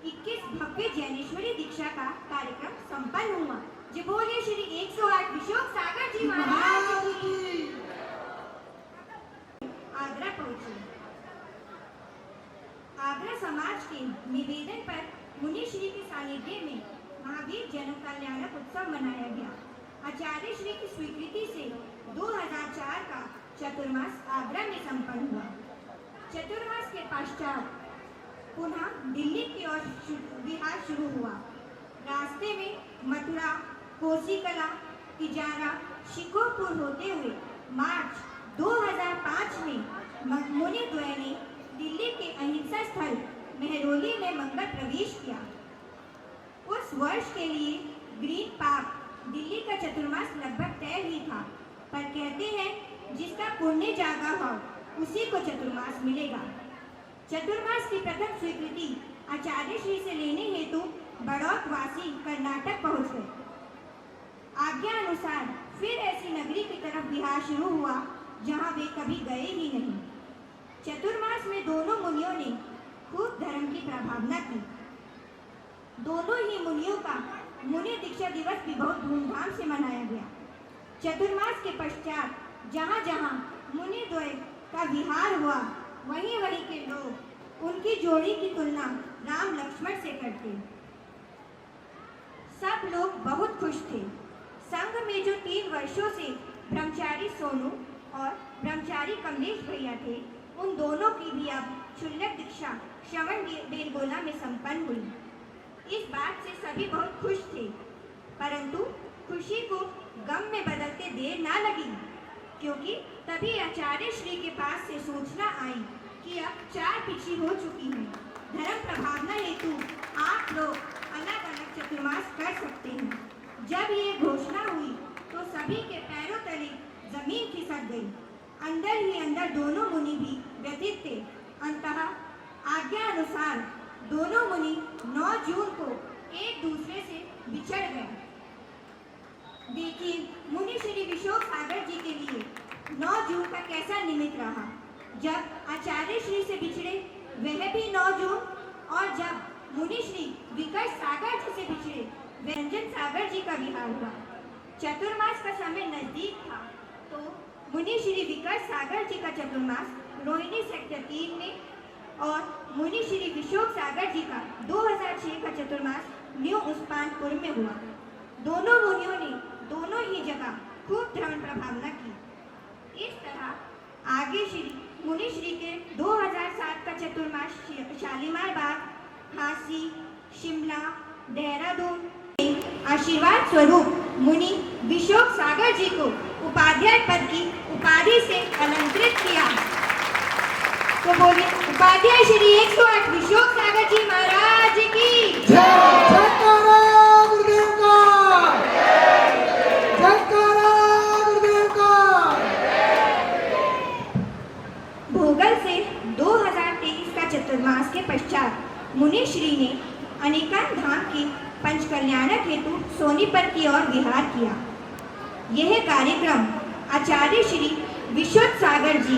S5: 21 भव्य जैनेश्वरी दीक्षा का कार्यक्रम संपन्न हुआ। जो बोले श्री 108 विशोक सागर जी महाराज की। आगरा पहुंचे। आगरा समाज के निवेदन पर मुनि श्री के सानिध्य में महावीर जन कल्याणक उत्सव मनाया गया। आचार्य श्री की स्वीकृति से 2004 का चतुर्मास आगरा में संपन्न हुआ। चतुर्मास के पश्चात पुनः दिल्ली की ओर विहार शुरू हुआ। रास्ते में मथुरा, कोसीकला, तिजारा, शिकोपुर होते हुए मार्च 2005 में मुनि द्वय ने दिल्ली के अहिंसा स्थल मेहरौली में मंगल प्रवेश किया। उस वर्ष के लिए ग्रीन पार्क दिल्ली का चतुर्मास लगभग तय ही था, पर कहते हैं जिसका पुण्य जागा हो उसी को चतुर्मास मिलेगा। चतुर्मास की प्रथम स्वीकृति आचार्य श्री से लेने हेतु बड़ौत वासी कर्नाटक पहुंच गए। आज्ञा अनुसार फिर ऐसी नगरी की तरफ विहार शुरू हुआ जहां वे कभी गए ही नहीं। चतुर्मास में दोनों मुनियों ने खूब धर्म की प्रभावना की। दोनों ही मुनियों का मुनि दीक्षा दिवस भी बहुत धूमधाम से मनाया गया। चतुर्मास के पश्चात जहाँ जहाँ मुनि द्वय का विहार हुआ वहीं वहीं के लोग उनकी जोड़ी की तुलना राम लक्ष्मण से करते। सब लोग बहुत खुश थे। संघ में जो 3 वर्षों से ब्रह्मचारी सोनू और ब्रह्मचारी कमलेश भैया थे, उन दोनों की भी अब क्षुल्लक दीक्षा श्रवण बेलगोला में संपन्न हुई। इस बात से सभी बहुत खुश थे, परंतु खुशी को गम में बदलते देर ना लगी, क्योंकि तभी आचार्य श्री के पास से सूचना आई कि अब 4 तिथि हो चुकी हैं। धर्म प्रभावना हेतु आप लोग अलग अलग चतुर्मास कर सकते हैं। जब ये घोषणा हुई तो सभी के पैरों तले जमीन खिसक गई। अंदर ही अंदर दोनों मुनि भी व्यथित थे। अंततः आज्ञा अनुसार दोनों मुनि 9 जून को एक दूसरे से बिछड़ गए। देखिए मुनि श्री विशोक सागर जी के लिए 9 जून का कैसा निमित्त रहा। जब आचार्य श्री से बिछड़े वह भी 9 जून, और जब मुनि श्री विकट सागर जी से बिछड़े व्यंजन सागर जी का विहार हुआ। चतुर्मास का समय नजदीक था तो मुनि श्री विकट सागर जी का चतुर्मास रोहिणी सेक्टर 3 में
S13: और मुनि श्री विशोक सागर जी का 2006 का चतुर्मास न्यू उस्मानपुर में हुआ। दोनों मुनियों ने दोनों ही जगह खूब भ्रमण प्रभावना की। इस तरह आगे श्री मुनि श्री के 2007 का चतुर्मास शालीमार बाग, झांसी, शिमला, देहरादून आशीर्वाद स्वरूप मुनि विशोक सागर जी को उपाध्याय पद की उपाधि से अलंकृत किया। तो बोलिए उपाध्याय श्री 108 विशोक सागर जी महाराज की
S11: जयकारा गुरुदेव का, जयकारा गुरुदेव का।
S13: भोगल से 2023 का चतुर्मास के पश्चात मुनि श्री ने अनेकान धाम की पंचकल्याणक हेतु सोनीपत की ओर विहार किया। यह कार्यक्रम आचार्य श्री विशुद्ध सागर जी,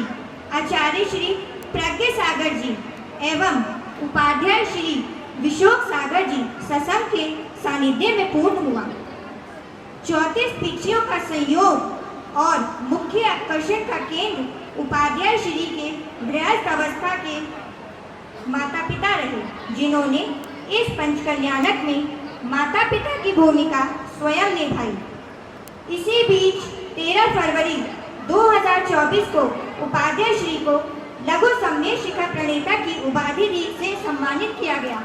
S13: आचार्य श्री प्रज्ञ सागर जी एवं उपाध्याय श्री विशोक सागर जी सत्संग के सानिध्य में पूर्ण हुआ। 34 पीढ़ियों का संयोग और मुख्य आकर्षण का केंद्र उपाध्याय श्री के गृहस्थ अवस्था के माता पिता रहे, जिन्होंने इस पंचकल्याणक में माता पिता की भूमिका स्वयं निभाई। इसी बीच 13 फरवरी 2024 को उपाध्याय श्री को लघु सम्मेद शिखा प्रणेता की उपाधि से सम्मानित किया गया।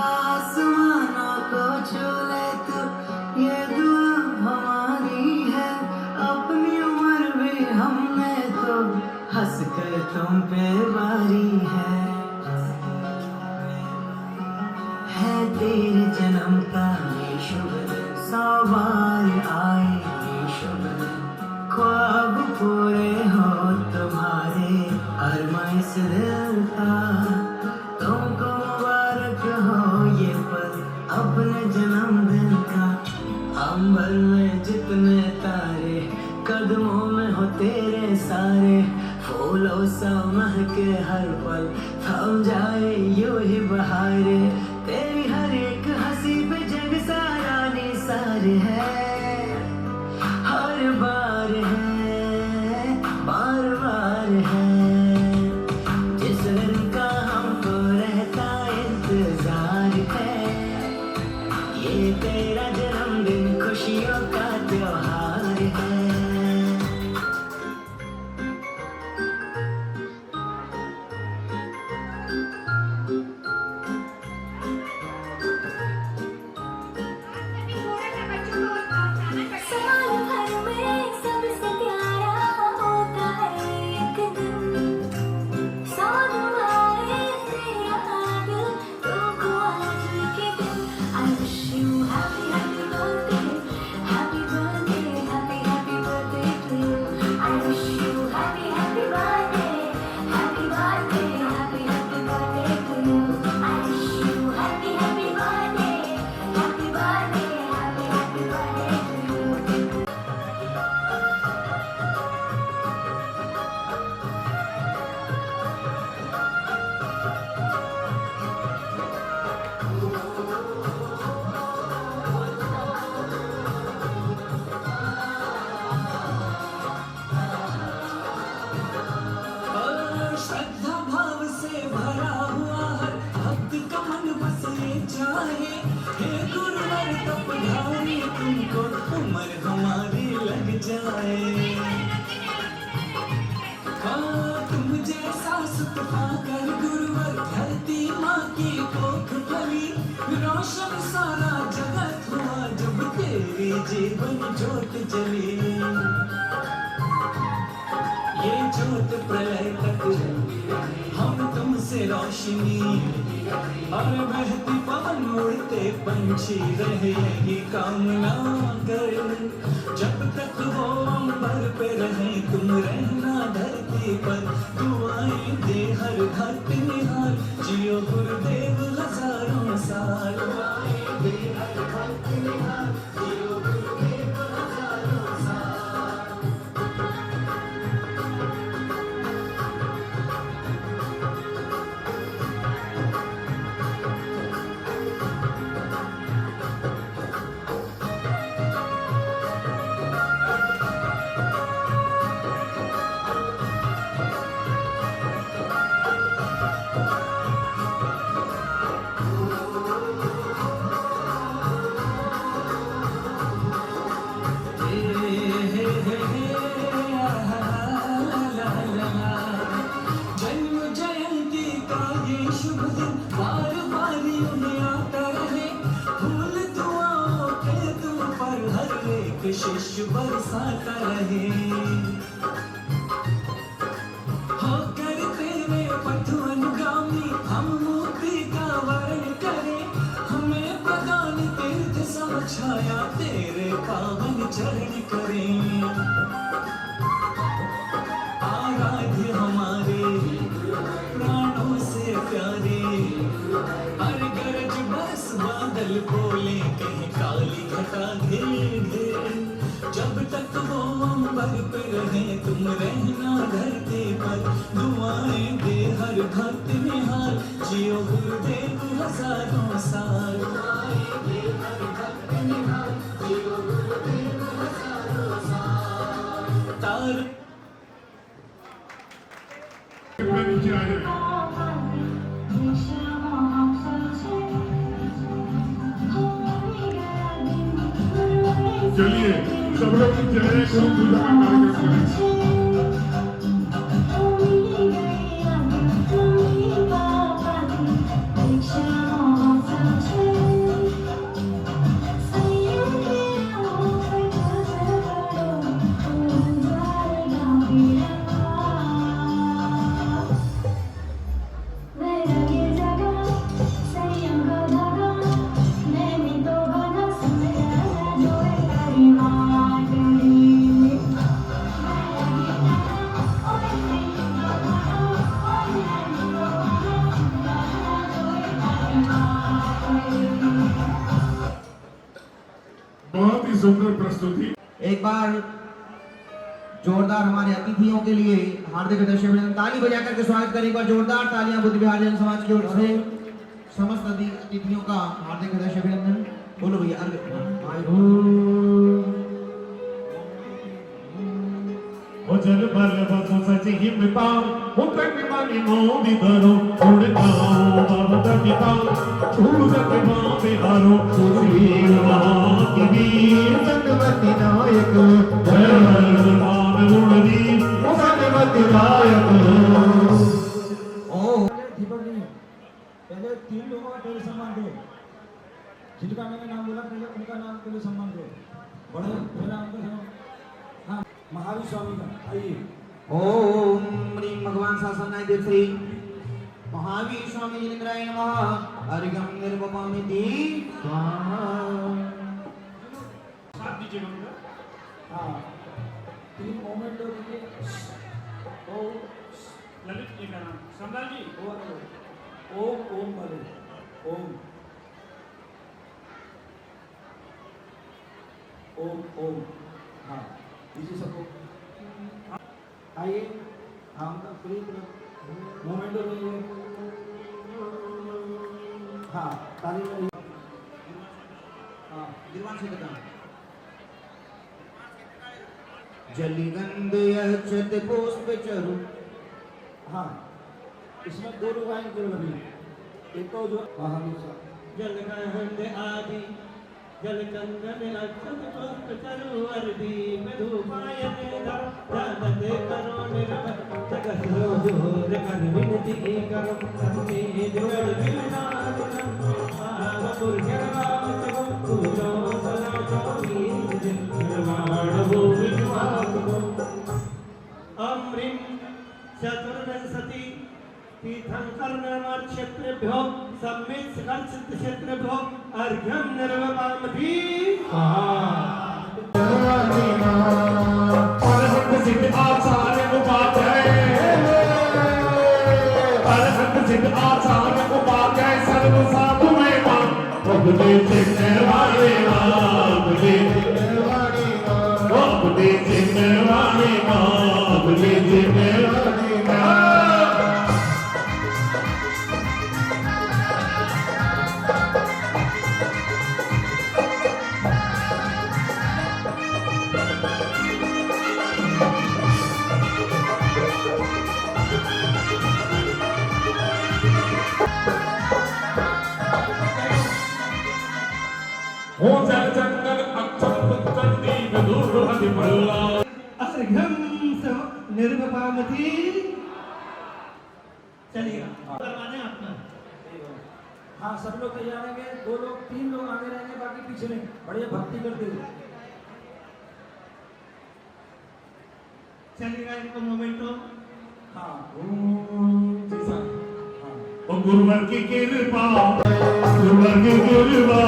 S4: आसमानों को छू ले तू, ये दुआ हमारी है। अपनी उम्र भी हमने तो हंस कर तुम पे वारी है तेरे जन्म का ये शुभ दिन, 100 बार आए ये शुभ दिन। ख्वाब पूरे हो तुम्हारे अरमां इस दिल का, तुमको मुबारक हो ये पल अपने जन्मदिन का। अंबर में जितने तारे, कदमों में हो तेरे सारे। फूलों सा महके हर पल, थम जाए यूं ही बहारे। तेरी हर एक हंसी पे जग सारा निसार है, हर बार है, बार बार है। जिस दिन का हमको रहता इंतजार है, ये तेरा जन्मदिन खुशियों का त्योहार है।
S5: साल भर में सबसे प्यारा होता है एक दिन, साल आए तेरा याद तुमको आज के दिन। I wish you happy happy birthday, happy birthday, happy happy birthday to you. I wish you happy happy birthday, happy birthday, happy happy birthday to you. I wish you happy happy birthday, happy birthday, happy happy birthday to you.
S4: श्रद्धा भाव से भरा हुआ हर भक्त का मन बस ये चाहे। हे गुरुवर तपधारी तुमको उम्र हमारी लग जाए। तुम जैसा सुख पाकर गुरुवर धरती माँ की कोख फली। रोशन सारा जगत हुआ जब तेरी जीवन ज्योत जली। ये ज्योत प्रलय तक हम तुमसे रोशनी, और बहती पवन उड़ते पंछी रहे यही कामना कर। जब तक वो अंबर पे रहे तुम रहना धरती पर। दुआएं दे हर भक्त निहाल, जियो गुरुदेव हजारों साल। दुआएं दे हर भक्त निहाल, जियो गुरुदेव शुभ दिन बार बार उन्हें आता रहे, फूल दुआओं के तुम पर हर एक शिष्य बरसाता रहे। होकर तेरे पथ अनुगामी हम मुक्ति का वर्ण करें, हमें प्रदान तीर्थ समझाया तेरे पावन चरण करें। आराध्य हमारे प्राणों से प्यारे, हर गरज बरस बादल बोले कहीं काली घटा घेर घेर, जब तक वो अंबर पे रहे तुम रहना धरती पर, दुआएं दे हर भक्त निहाल, जियो गुरुदेव हजारों साल। दुआएं दे हर भक्त निहाल, जियो गुरुदेव हजारों साल। तार
S1: नीचे आ जाए। चलिए सब लोग नीचे आए, गुरु पूजा का कार्यक्रम करें। बहुत ही सुंदर प्रस्तुति।
S2: एक बार जोरदार हमारे अतिथियों के लिए हार्दिक अभिनंदन, ताली बजा करके स्वागत करें। एक बार जोरदार तालियां बुद्ध विहार जैन समाज की ओर से समस्त अतिथियों का हार्दिक अभिनंदन। बोलो भैया
S9: जल बल बसो सच हिमता हुकट मानी मोदी धरो उड़ताओ बाबा पिता उड़त बाबे हारो श्री राम की सतवती नायक जय मान गुणदी सतवती नायक।
S2: ओ
S3: दीपक नहीं, पहले 3 लोगों का पहले सम्मान दो, जिनका मैंने नाम बोला पहले उनका नाम पहले सम्मान दो। बड़े पहला हमको हाँ महावीर स्वामी का आइए।
S2: ओम ह्रीं भगवान शासनाय देव श्री महावीर स्वामी जिनेन्द्राय नमः। अर्घ्यं निर्वपामिति स्वाहा।
S8: साथ दीजिए उनका।
S3: हाँ 3 मोमेंट लो दीजिए। ओ
S8: ललित जी का नाम सम्राट जी।
S3: ओम ओम बोले ओम ओम ओम। हाँ दीजिए सबको। आइए हाँ उनका फ्री मोमेंट लीजिए। हाँ ताली में हाँ
S2: निर्वाण से बता। जलिगंध अक्षत पुष्प चरु।
S3: हाँ इसमें 2 रुपए केवल अभी। एक तो जो महावीर
S4: जलगंध आदि जल चंदन अक्षत पुष्प चरु अर्दीप धूपायन जानते करो निर्भय जगत जोर कर विनती करो सबके जोड़ विनाश आगपुर जगवास को पूजो सदा चौबीस दिन निर्वाण हो विश्वास को। अमृत चतुर्विंशति तीर्थंकर निर्माण क्षेत्रेभ्यो सम्मित सकल सिद्ध क्षेत्रेभ्यो अर्घ्यं निर्वपामि।
S9: परहत सिद्ध आचार्य उपाध्याय परहत सिद्ध आचार्य उपाध्याय सर्व साधु में मान अपने चिन्हवाले अपने चिन्हवाले अपने चिन्हवाले अपने चिन्हवाले। हो जल जंगल अक्षत चंडी विदुर अधिमल्ला
S3: अर्घ्यं निर्वपामि। चलिएगा करवाने अपना हाँ सब लोग तैयार रहेंगे, 2 लोग 3 लोग आगे रहेंगे, बाकी पीछे में बढ़िया भक्ति करते हुए चलेगा इनको मोमेंटो। हाँ जी सर।
S9: ओ गुरुवर की कृपा, गुरुवर की कृपा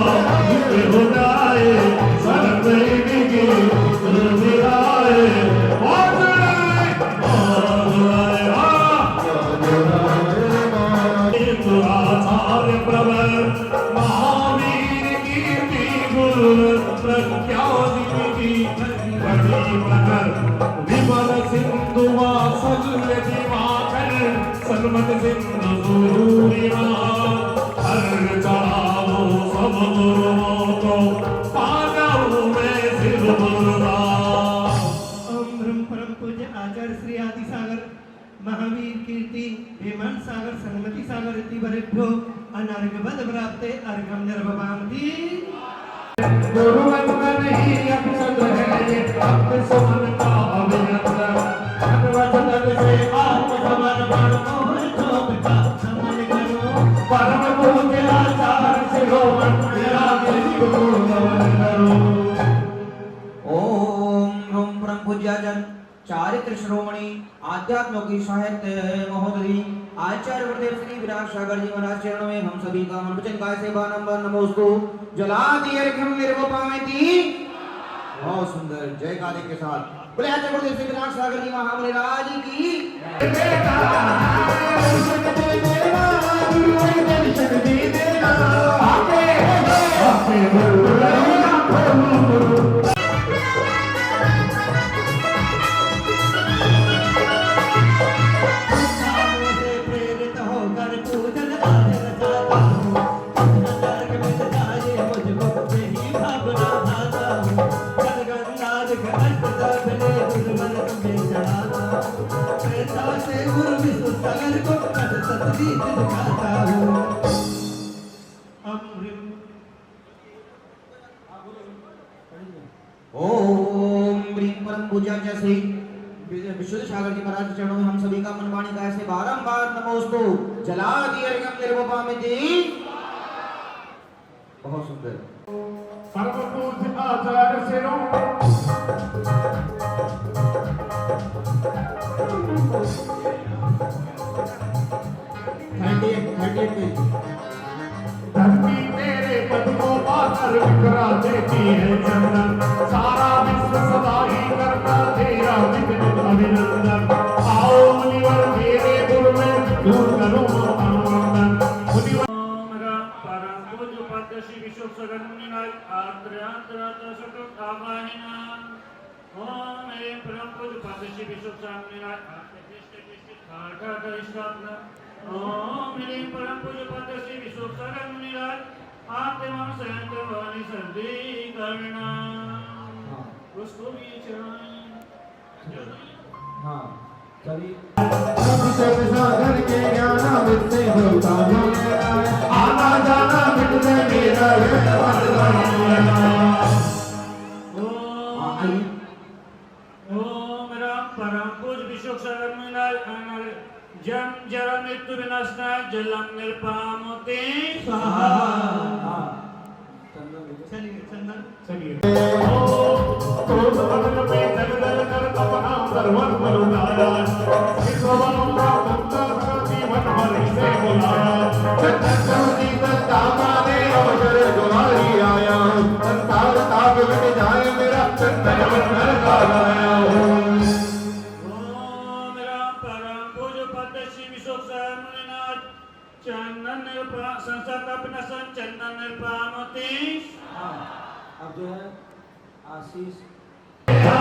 S9: ये हो जाए शरण की गुरुविराए आचार्य प्रवर महावीर कीर्ति गुरु प्रख्याति की बड़ी प्रकर विमल सिंधु वात्सल्य दिवाकर सन्मत सिंधु सूरिमा हर चढ़ाओ सब गुरुओं को पाजाओ में सिर मुर्दा।
S3: ओम ब्रह्म परम पूज्य आचार्य श्री आदि सागर महावीर कीर्ति हेमंत सागर सन्मति सागर इति वरेभ्यो अनर्घवद प्राप्ते अर्घम निर्भवामति।
S9: गुरुवंदन ही अक्षर है ये भक्त सुमन का अभिनंदन वचन से आत्मसमर्पण का समन करो परम पूज्य आचार्य शिरोमणि मेरा गुरु नमन करो।
S2: ओम ब्रह्म परम पूज्याचार्य चारित्र श्रोमणी आध्यात्म की साहित्य महोदरी आचार्य गुरुदेव श्री विराट सागर जी महाराज चरणों में हम सभी का मन वचन काय से बारंबार नमोस्तु जलादि अर्घ्यम निर्वपामति। बहुत सुंदर जय काली के साथ बोले आचार्य गुरुदेव श्री विराट सागर जी महाराज की। ओम ब्रीं परम पूज्याचार्य श्री विशुद्ध सागर जी महाराज चरणों में हम सभी का मनवाणी काय से बारंबार नमोस्तु जलादि अर्घ्यम निर्वपामति। बहुत सुंदर
S9: परम पूज्य आचार्य धरती मेरे पद को पाकर बिखरा देती है चंदन सारा विश्व सदा ही करता तेरा विघ्न अभिनंदन। आओ मुनिवर मेरे गुरु में दूर करो अनुमंडन मुनिवर मेरा परम पूज्य पद श्री विश्व सगन मुनिनाथ आत्र्यांतरात सतत आवाहिना। ओम मेरे परम पूज्य पद श्री विश्व सगन मुनिनाथ आत्र्यांतरात करिष्ठात्म। ओम मेरे परम पूज्य पद श्री विश्व सगन मुनिनाथ आत्मा संत वाणी सर्दी करना। उसको भी चढ़ाएं।
S2: हाँ चलिए
S9: सागर के ज्ञान से होता आना जाना मिटने मेरा ओम राम परम पूज्य विश्व सागर में जम जरा मृत्यु विनाशनाय जलम निर्पामोते स्वाहा।
S3: चलिए चंदन
S9: चलिए तो बदल पे जगदल कर अपना सर्वन करुणाया इस भवन का मंत्र जीवन भर से बुलाया चंद्रजी का माने अवसर तुम्हारी आया संसार ताप मिट जाए मेरा चंदन मंत्र का लाया। चंदन निर्पामति।
S3: अब जो है आशीष
S9: समझा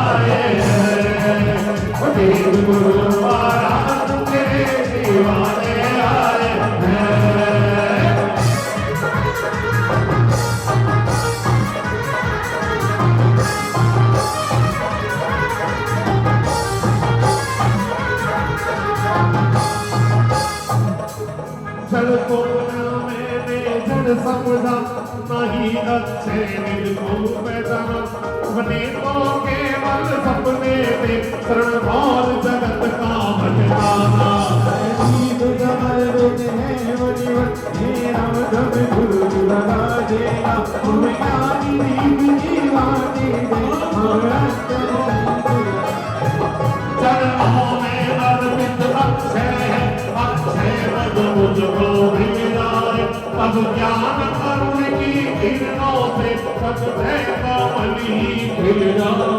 S9: नहीं अच्छे दिल को पहचाना बने तो केवल सपने थे शरण भाव जगत का भटकाना। ज्ञानी दीवानी चरणों में अर्पित अक्षय पद मुझको मिलाए तब ज्ञान करुण की किरणों से सत्य कमली खिल जाए।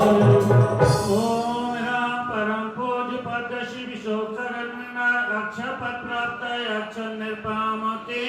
S3: ओम राम परम पूज्य पद श्री विशोक अक्षर पद प्राप्त है अक्षर निर्पामते।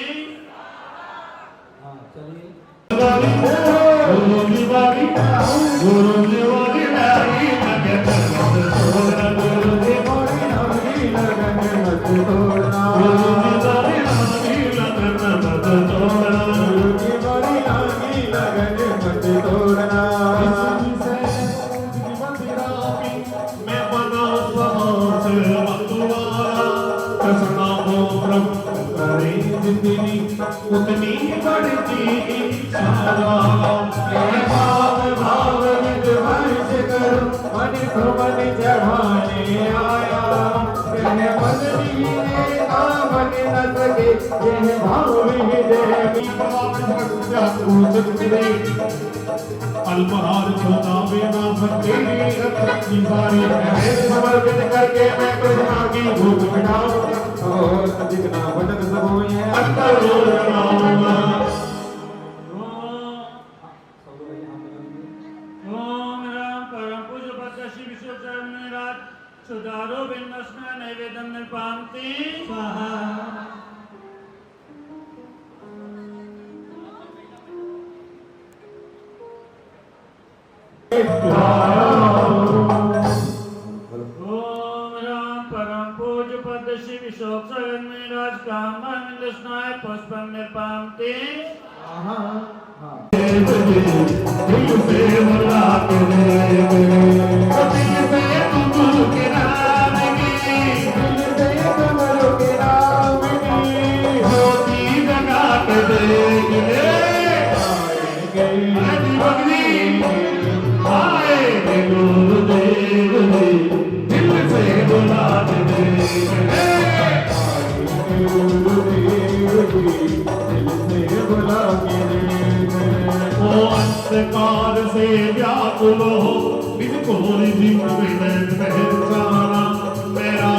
S9: उतनी बढ़ती भाव निज वर्ष करो मन को मन चढ़ाने आया कह बदली मन न सके यह भाव अल्पहार छोटा बिना सके समर्पित करके मैं कृष्णा की भूख मिटाऊं और अधिक ना वचन सब होए अंतर
S3: ओम राम परम पूज्य पद श्री विशोक सुधारो बिन्नस्ना नैवेद्यम निर्पामते स्वाहा। ओम राम परम पूज्य पद श्री विशोक राज काम स्नाय पुष्पम निर्पामते
S9: अंधकार से व्याकुल हो निकोर जीवन पहचाना मेरा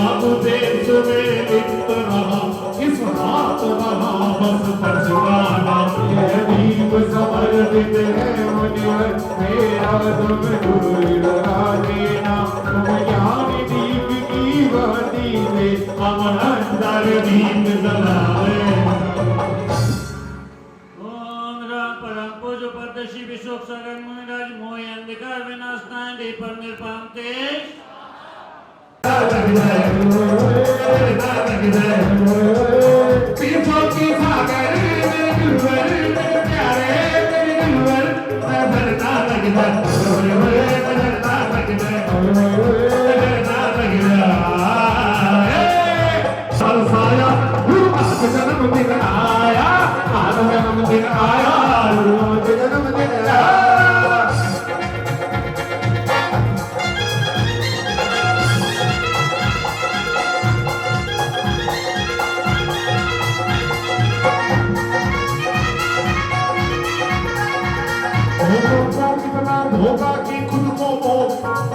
S9: देश में लिप्त रहा इस हाथ रहा बस पछताना यह दीप समर्पित है मुनिवर मेरा तुम दूर लगा देना तुम ज्ञान दीप की बाती में हम अंदर दीप जलाए।
S3: श्री विशोक सागर मुनिराज मोहि अंधकार विनाशनाय दीपम निर्पामते।
S9: धोखा की खुद को साध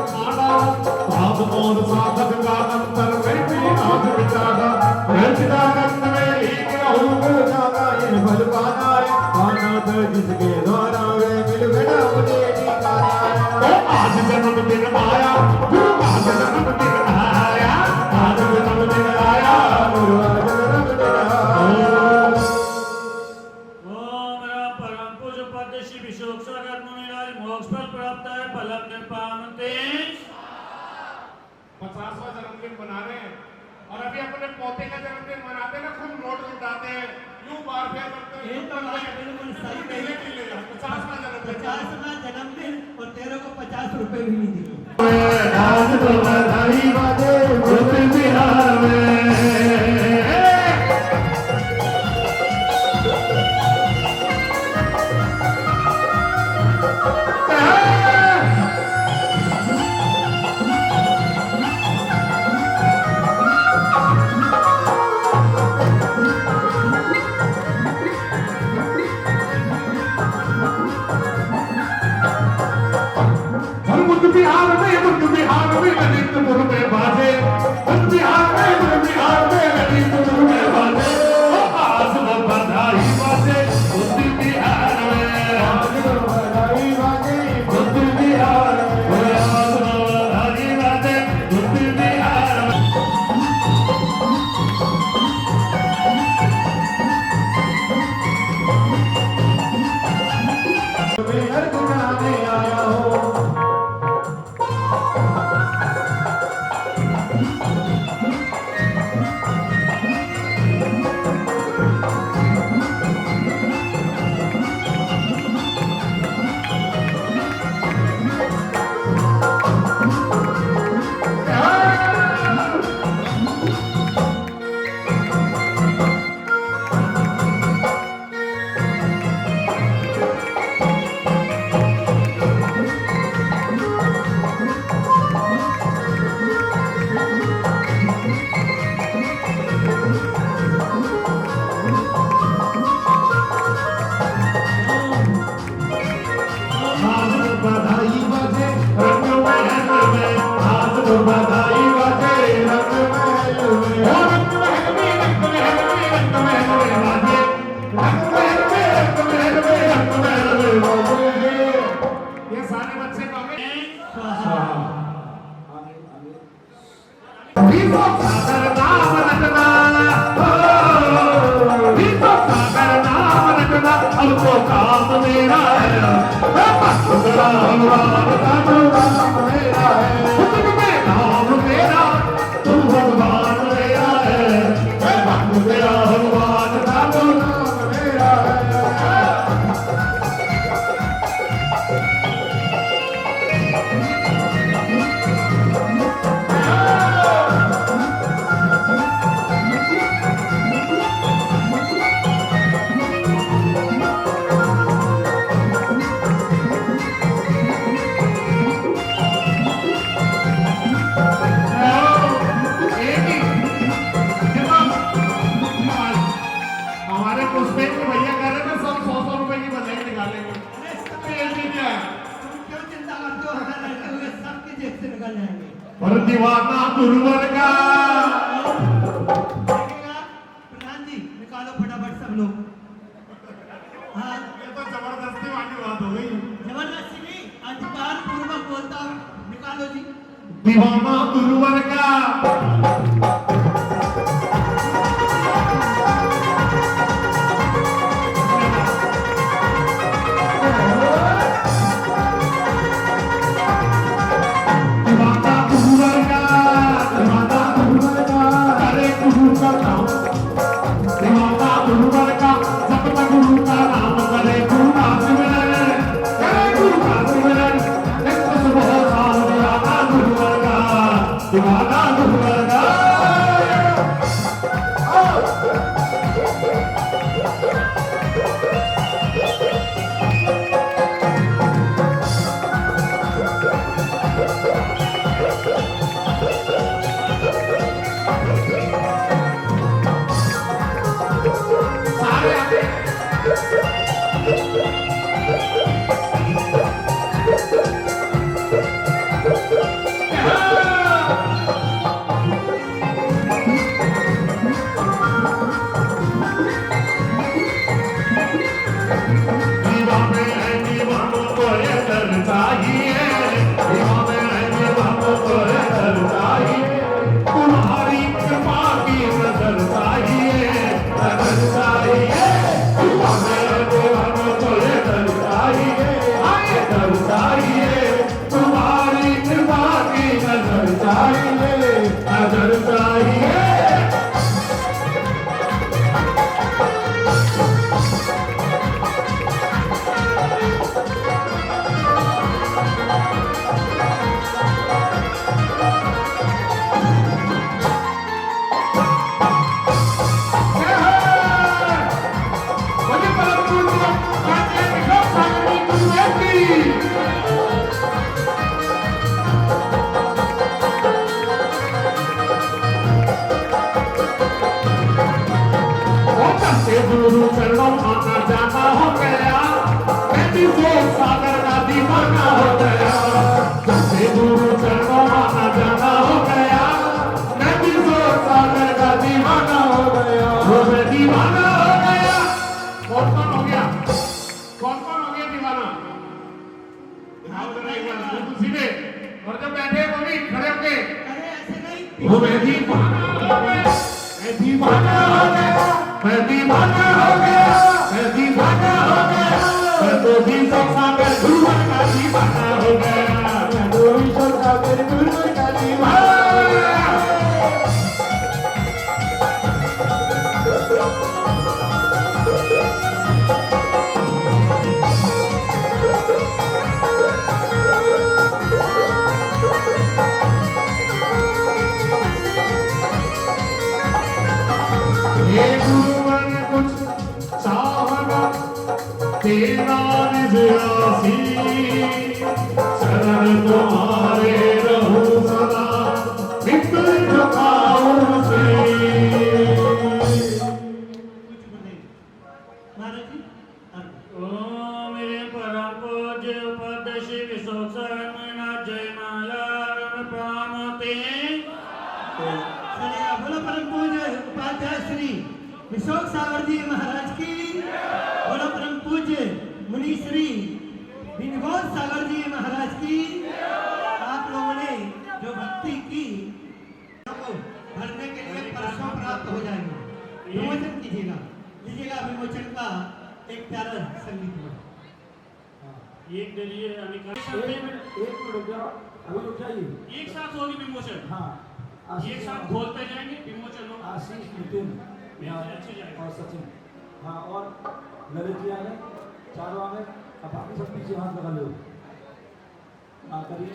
S9: और साधक का अंतर में भी नाथ मिटागा रचितानंद में एक हो जागा ये भल पाना है पाना तो जिसके द्वारा वे मिल गया मुझे ठिकाना है। तो आज जन्म दिन आया आज जन्म दिन आया आज जन्म दिन आया गुरु आज जन्म दिन आया।
S3: ओम राम परम पूज्य पद श्री विशोक सागर मुनिराज मोक्ष फल प्राप्त है फलम निर्पामते।
S6: 50वां जन्मदिन मना रहे हैं और अभी अपने पोते का जन्मदिन मनाते ना खूब नोट लुटाते हैं यूं बार फेर करते हैं।
S3: ये तो बात बिल्कुल सही कही। 50वां जन्मदिन और तेरे को 50 रुपए भी नहीं दिए।
S9: है, भगवान तेरा हनुमान का जो नाम मेरा है, तुम में नाम मेरा, तुम भगवान मेरा है, मैं भक्त तेरा हनुमान का जो नाम मेरा है। हमारे पुष्पेश के भैया कह रहे थे 100 रुपए की बधाई निकालेंगे। तेल भी क्या है?
S3: तुम क्यों चिंता करते हो? हमारे लड़के हुए सबकी जेब से निकल जाएंगे।
S9: पर दीवाना गुरुवर का
S3: देखिएगा, प्रधान जी निकालो फटाफट सब लोग। हाँ,
S9: ये तो जबरदस्ती वाली बात हो गई।
S3: जबरदस्ती नहीं, अधिकार पूर्वक बोलता हूँ, निकालो जी।
S9: दीवाना गुरुवर का गुरु चरणों आना जाना हो गया, मैं भी सागर का दीवाना हो गया। जैसे गुरु चरणों आना जाना हो गया, मैं भी सागर का दीवाना हो गया। मैं दीवाना हो गया। कौन कौन हो गया? कौन कौन हो गया दीवाना? दिखाओ जरा एक बार बिल्कुल सीधे, और जब बैठे वो भी खड़े होके,
S3: अरे ऐसे नहीं,
S9: वो मैं दीवाना हो गया, मैं दीवाना हो गया, मैं दीवाना हो गया, मैं दीवाना हो गया, मैं तो भी सागर गुरु का दीवाना हो गया, मैं तो भी सागर गुरु का दीवाना हो गया। ये गुरुवर कुछ चाहना तेरा निजरासी, शरण तुम्हारे रहूं सदा, मित्र झुकाऊं से।
S3: महाराज जी,
S8: ओम मेरे परम पूज्य उपदेश विश्व शरण जय माला प्रामते।
S3: चलिए बोलो परम पूज्य उपाध्याय श्री विशोक सागर जी महाराज की, बोलो परम पूज्य मुनि श्री विनोद सागर जी महाराज की। आप लोगों ने जो भक्ति की को भरने के लिए परसों प्राप्त हो जाएंगे। विमोचन कीजिएगा, लीजिएगा विमोचन का एक प्यारा संगीत।
S8: ये दे लिए अनिका
S11: एक मिनट रुक जाओ, अभी रुक जाइए।
S8: एक साथ होगी विमोचन।
S11: हाँ,
S8: एक साथ घोलते जाएंगे विमोचन हो।
S11: आशीष, नितिन
S8: अच्छे जाएगा।
S11: और सचिन, हाँ, और ललित जी आ गए, चारों आ गए। अब बाकी सब पीछे हाथ लगा लो। हाँ, करिए।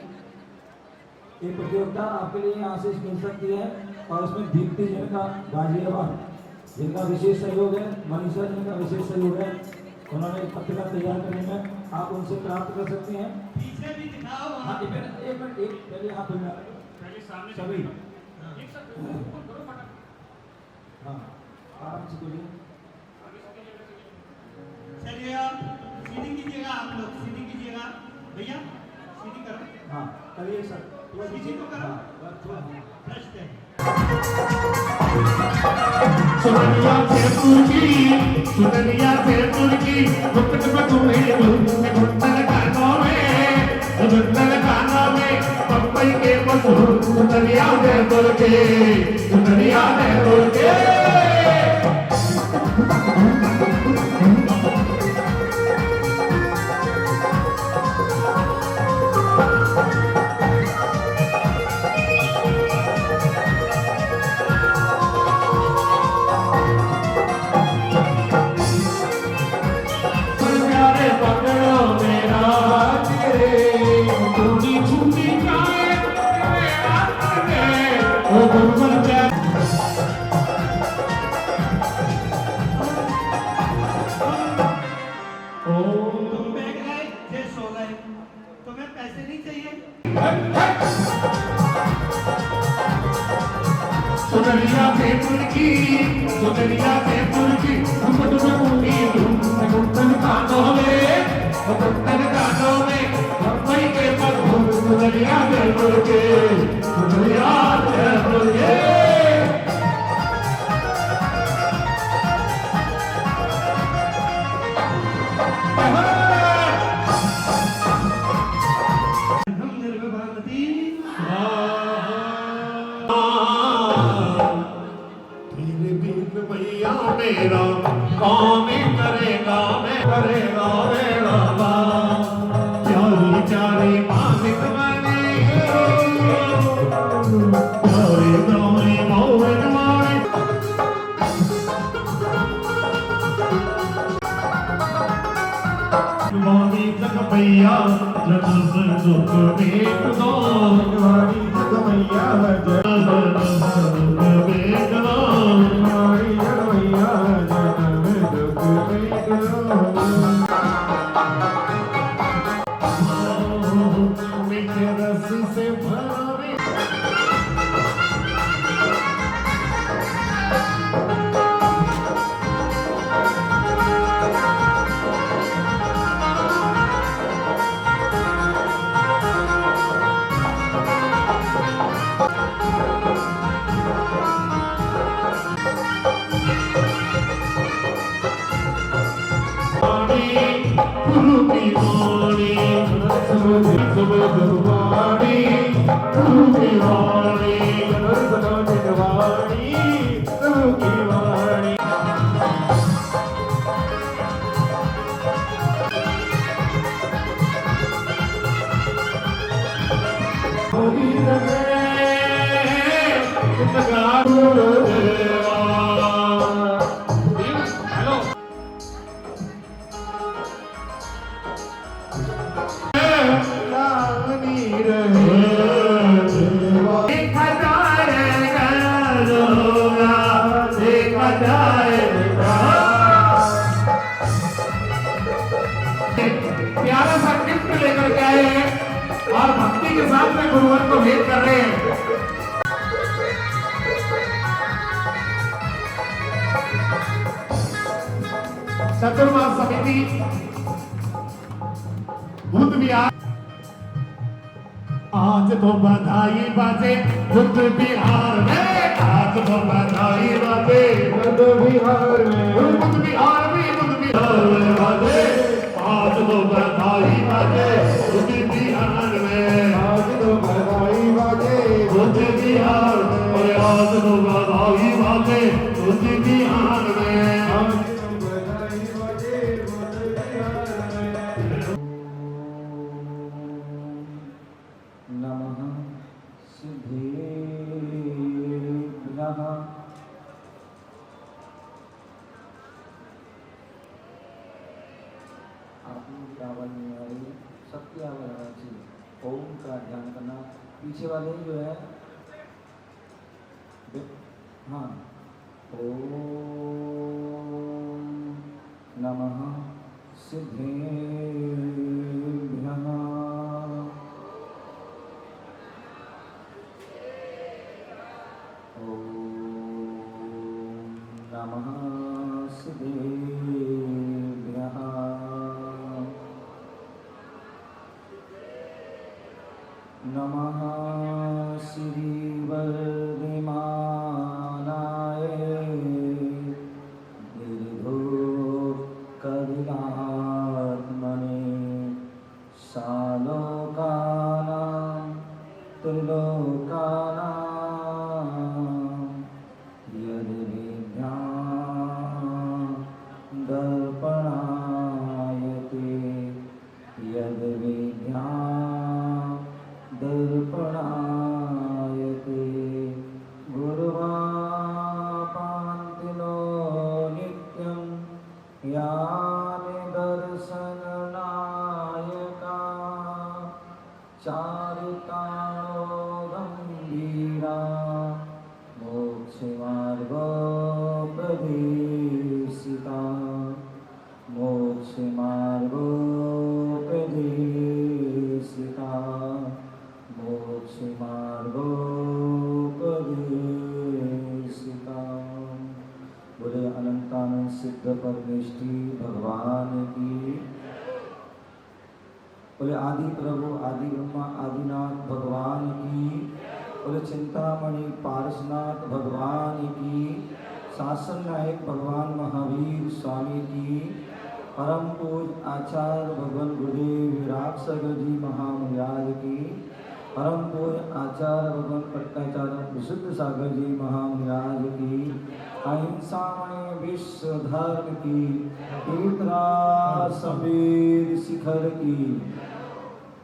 S11: ये प्रतियोगिता आपके लिए आशीष मिल सकती है और उसमें दीप्ति जिनका गाजियाबाद, जिनका विशेष सहयोग है, मनीषा जिनका विशेष सहयोग है, उन्होंने एक पत्रिका तैयार करने में आप उनसे प्राप्त कर सकते हैं।
S3: पीछे भी दिखाओ।
S11: हाँ, एक मिनट, पहले हाथ धुलना।
S8: पहले सामने
S11: सभी।
S8: एक साथ करो फटाफट।
S11: हाँ, आराम से बोलिए।
S3: चलिए आप सीधी कीजिएगा, आप लोग सीधी कीजिएगा भैया, सीधी करो।
S11: हाँ, करिए सर।
S3: सीधी तो करो।
S11: हाँ, थोड़ा
S3: भ्रष्ट है।
S9: सुनरिया से तुर्की, सुनरिया से तुर्की, मुकुट में तुम्हें घुंडल कानों में पप्पई के मशहूर सुनरिया से तुर्की, सुनरिया से तुर्की।
S3: तुम बैठ गए, ये सो गए, तुम्हें पैसे नहीं चाहिए?
S9: सुनरिया से तुर्की, सुनरिया से तुर्की, मुकुट में पूरी घुंडल कानों में पप्पई के मशहूर सुनरिया से तुर्की, सुनरिया से तुर्की।
S3: हम निर्भवती
S9: तेरे बिन मैया मेरा कौन करेगा मेरा प्यारी प्यारी मालिक बने प्यारे प्यारे मौन मारे वाणी तक भैया जन्म दुख एक दो वाणी तक भैया जन्म दुख एक दो वाणी तक भैया जन्म दुख एक दो मीठे रस से भरे गुरु की वाणी समझ वाणी गुरु की वाणी समझ वाणी गुरु की वाणी हेलो प्यारा सा गिफ्ट लेकर के आए हैं और भक्ति के साथ में गुरुवर को भेंट कर रहे हैं। चतुर्मास समिति बुद्ध विहार आज तो बधाई बाजे बुद्ध विहार में, आज तो बधाई बाजे बुद्ध विहार में, बुद्ध विहार में बाजे, आज तो बधाई बाजे बुद्ध विहार में, आज तो बधाई बाजे बुद्ध विहार में, आज तो बधाई बाजे बुद्ध विहार में, आज तो बधाई बाजे बुद्ध विहार में।
S14: की आवाज़ नहीं आ रही है, सबकी आवाज़ आना चाहिए। ओम का ध्यान करना। पीछे वाले जो है हाँ, ओम नमः सिद्धेभ्यः। नमः सिद्धेभ्यः। नमः श्रीवर्धमानाय निर्धूतकरुणात्मने सालोकानां त्रिलोकानां दर्पणायते दर्पणायते गुरुवापान्तिनो नित्यं यानि दर्शननायका चारितानो गम्भीरा मोक्षमार्गोपदेशिका मोक्षमार्गोपदेशिका मोक्षमार्गोपदेशिका। बोले अनंतानंद सिद्ध परमेष्टि भगवान की। बोले आदि प्रभु आदि ब्रह्मा आदिनाथ भगवान की। बोले चिंतामणि पारसनाथ भगवान की। शासन नायक भगवान महावीर स्वामी की। परम पूज आचार्य भगवान गुरुदेव विराट सागर जी महामंडल की। परम पूज आचार्य भगवान पट्टाचार्य विशुद्ध सागर जी महामंडल की। अहिंसामय विश्व धर्म की। तीर्थरा समीर शिखर की।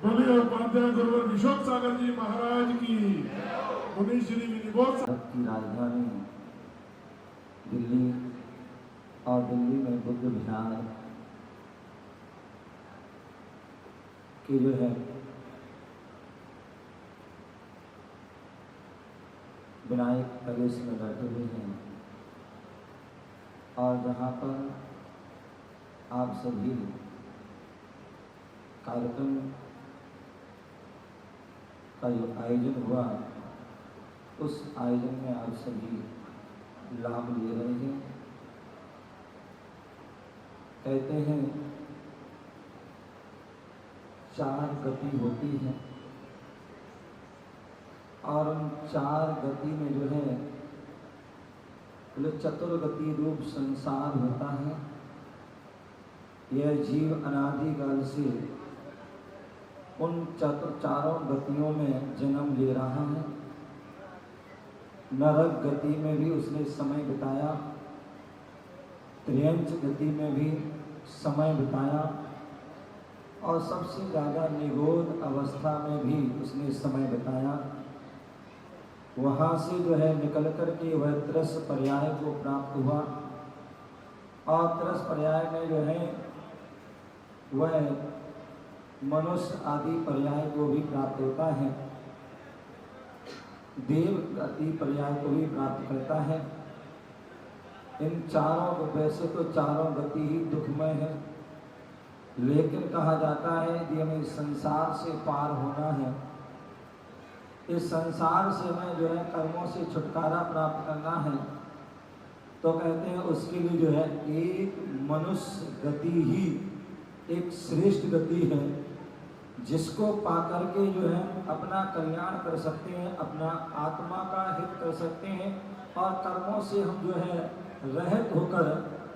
S1: बोलिए उपाध्याय गुरुवर विशोक सागर जी महाराज की। मुनि श्री विनिबोध
S14: की राजधानी दिल्ली और दिल्ली में बुद्ध विहार के जो है विनायक पैलेस में बैठे हुए हैं और जहाँ पर आप सभी कार्यक्रम का जो आयोजन हुआ उस आयोजन में आप सभी लाभ ले रहे हैं। कहते हैं 4 गति होती है और उन 4 गति में जो है चतुर्गति रूप संसार होता है। यह जीव अनादिकाल से उन चारों गतियों में जन्म ले रहा है। नरक गति में भी उसने समय बिताया, त्रियंच गति में भी समय बिताया और सबसे ज़्यादा निगोध अवस्था में भी उसने समय बिताया। वहाँ से जो है निकल कर के वह त्रस पर्याय को प्राप्त हुआ और त्रस पर्याय में जो है वह मनुष्य आदि पर्याय को भी प्राप्त होता है, देव गति पर्याय को भी प्राप्त करता है। इन चारों को वैसे तो चारों गति ही दुखमय है, लेकिन कहा जाता है कि हमें संसार से पार होना है। इस संसार से हमें जो है कर्मों से छुटकारा प्राप्त करना है, तो कहते हैं उसके लिए जो है एक मनुष्य गति ही एक श्रेष्ठ गति है, जिसको पाकर के जो है अपना कल्याण कर सकते हैं, अपना आत्मा का हित कर सकते हैं और कर्मों से हम जो है रहित होकर